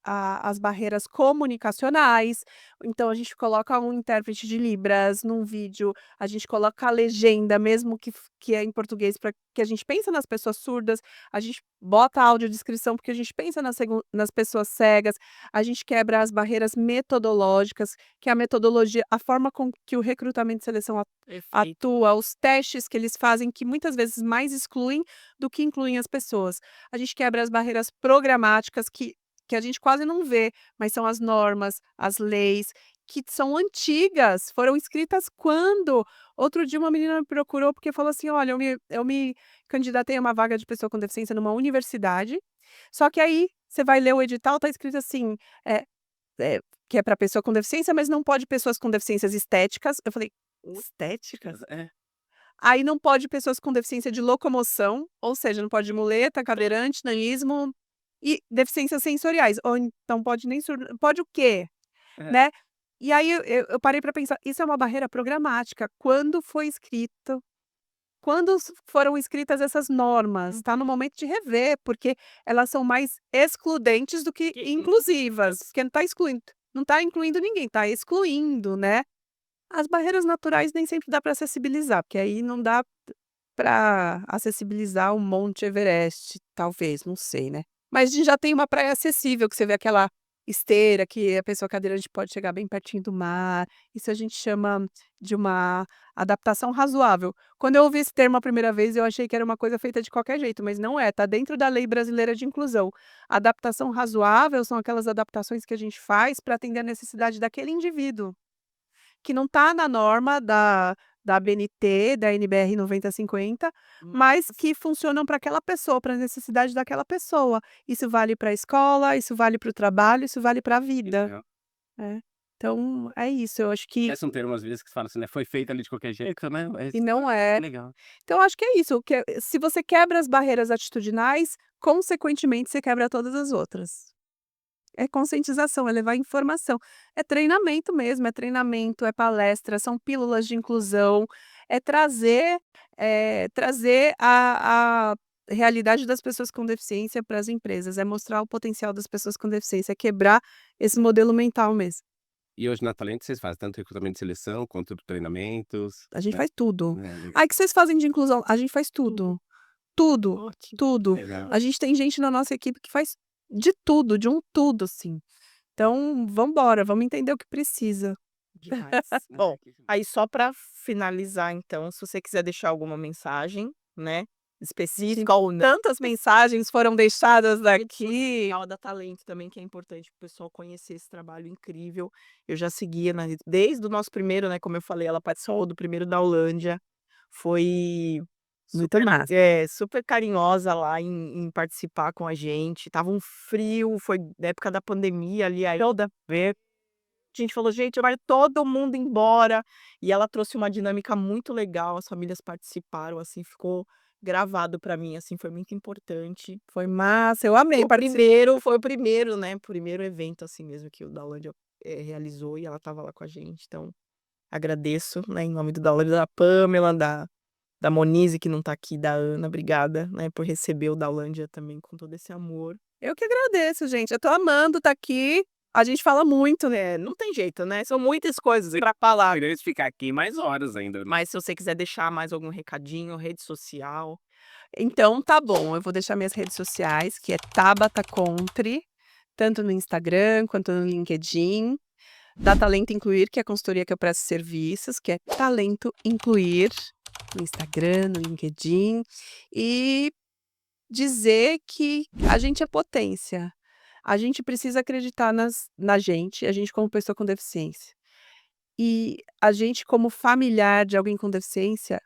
as barreiras comunicacionais, então a gente coloca um intérprete de libras num vídeo, a gente coloca a legenda, mesmo que é em português, para que a gente pensa nas pessoas surdas, a gente bota a audiodescrição, porque a gente pensa nas pessoas cegas, a gente quebra as barreiras metodológicas, que é a metodologia, a forma com que o recrutamento e seleção Perfeito. atua, os testes que eles fazem, que muitas vezes mais excluem do que incluem as pessoas. A gente quebra as barreiras programáticas que a gente quase não vê, mas são as normas, as leis, que são antigas, foram escritas quando? Outro dia uma menina me procurou porque falou assim: "Olha, eu me candidatei a uma vaga de pessoa com deficiência numa universidade, só que aí você vai ler o edital, tá escrito assim, eh que é para pessoa com deficiência, mas não pode pessoas com deficiências estéticas". Eu falei: "Estéticas?". É. Aí não pode pessoas com deficiência de locomoção, ou seja, não pode muleta, cadeirante, nanismo e deficiências sensoriais, ou então pode nem surdo, pode o quê, É. né. E aí eu parei para pensar, isso é uma barreira programática, quando foram escritas essas normas, está no momento de rever, porque elas são mais excludentes do que Que inclusivas, porque não está incluindo ninguém, está excluindo, né. As barreiras naturais nem sempre dá para acessibilizar, porque aí não dá para acessibilizar o Monte Everest, talvez, não sei, né. Mas a gente já tem uma praia acessível, que você vê aquela esteira que a pessoa cadeirante pode chegar bem pertinho do mar, isso a gente chama de uma adaptação razoável. Quando eu ouvi esse termo a primeira vez, eu achei que era uma coisa feita de qualquer jeito, mas não é, tá dentro da Lei Brasileira de Inclusão. Adaptação razoável são aquelas adaptações que a gente faz para atender a necessidade daquele indivíduo. Que não está na norma da ABNT, da NBR 9050, mas que funcionam para aquela pessoa, para a necessidade daquela pessoa. Isso vale para a escola, isso vale para o trabalho, isso vale para a Que vida. legal. É. Então é isso, eu acho que São termos às vezes que fala assim, né, foi feito ali de qualquer jeito, né, mas e não é. legal. Então eu acho que é isso, se você quebra as barreiras atitudinais, consequentemente você quebra todas as outras. É conscientização, é levar informação. É treinamento mesmo, é treinamento, é palestra, são pílulas de inclusão, é trazer a realidade das pessoas com deficiência para as empresas, é mostrar o potencial das pessoas com deficiência, é quebrar esse modelo mental mesmo. E hoje na Talento vocês fazem tanto recrutamento de seleção quanto treinamentos, A gente né? faz tudo. Legal. Ai, que vocês fazem de inclusão? A gente faz tudo. Tudo, Ótimo. tudo. Legal. A gente tem gente na nossa equipe que faz de tudo, de um tudo, assim. Então, vamos embora, vamos entender o que precisa. Demais. Bom, aí só para finalizar, então, se você quiser deixar alguma mensagem, né, específica ou não, Tantas mensagens foram deixadas daqui. social da Talento também, que é importante para o pessoal conhecer esse trabalho incrível. Eu já seguia desde o nosso primeiro, né, como eu falei, ela participou do primeiro da Holândia, foi Muito massa. super carinhosa lá em participar com a gente. Tava um frio, foi na época da pandemia ali, aí toda vez a gente falou: "Gente, vai todo mundo embora", e ela trouxe uma dinâmica muito legal, as famílias participaram, assim, ficou gravado pra mim, assim, foi muito importante. Foi massa, eu amei Foi o primeiro, né, primeiro evento, assim mesmo, que o da Holândia, realizou e ela estava lá com a gente, então agradeço, né, em nome do da Holândia, da Pamela, da Monize, que não tá aqui, da Ana, obrigada, né, por receber o da Holândia também com todo esse amor. Eu que agradeço, gente. Eu tô amando estar aqui. A gente fala muito, né? Não tem jeito, né, são muitas coisas pra falar, Podemos ficar aqui mais horas ainda, né? mas se você quiser deixar mais algum recadinho, rede social. Então, tá bom. Eu vou deixar minhas redes sociais, que é Tabata Country, tanto no Instagram quanto no LinkedIn. Da Talento Incluir, que é a consultoria que eu presto serviços, que é Talento Incluir, no Instagram, no LinkedIn. E dizer que a gente é potência. A gente precisa acreditar na gente, a gente como pessoa com deficiência. E a gente como familiar de alguém com deficiência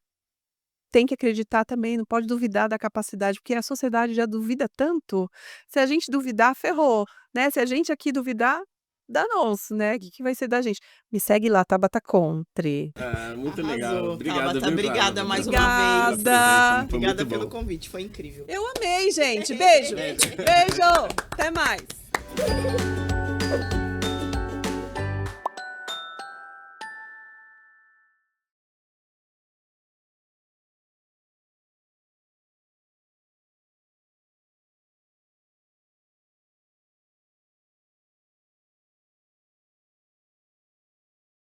tem que acreditar também, não pode duvidar da capacidade, porque a sociedade já duvida tanto. Se a gente duvidar, ferrou, né? Se a gente aqui duvidar, danou-se, né? O que vai ser da gente? Me segue lá, Tabata Country. Ah, muito Arrasou, legal. Obrigado, Tabata, viu, obrigada Clara? mais Obrigado uma pela vez. presença, foi Obrigada muito pelo bom. convite, foi incrível. Eu amei, gente. Beijo. Beijo. Até mais.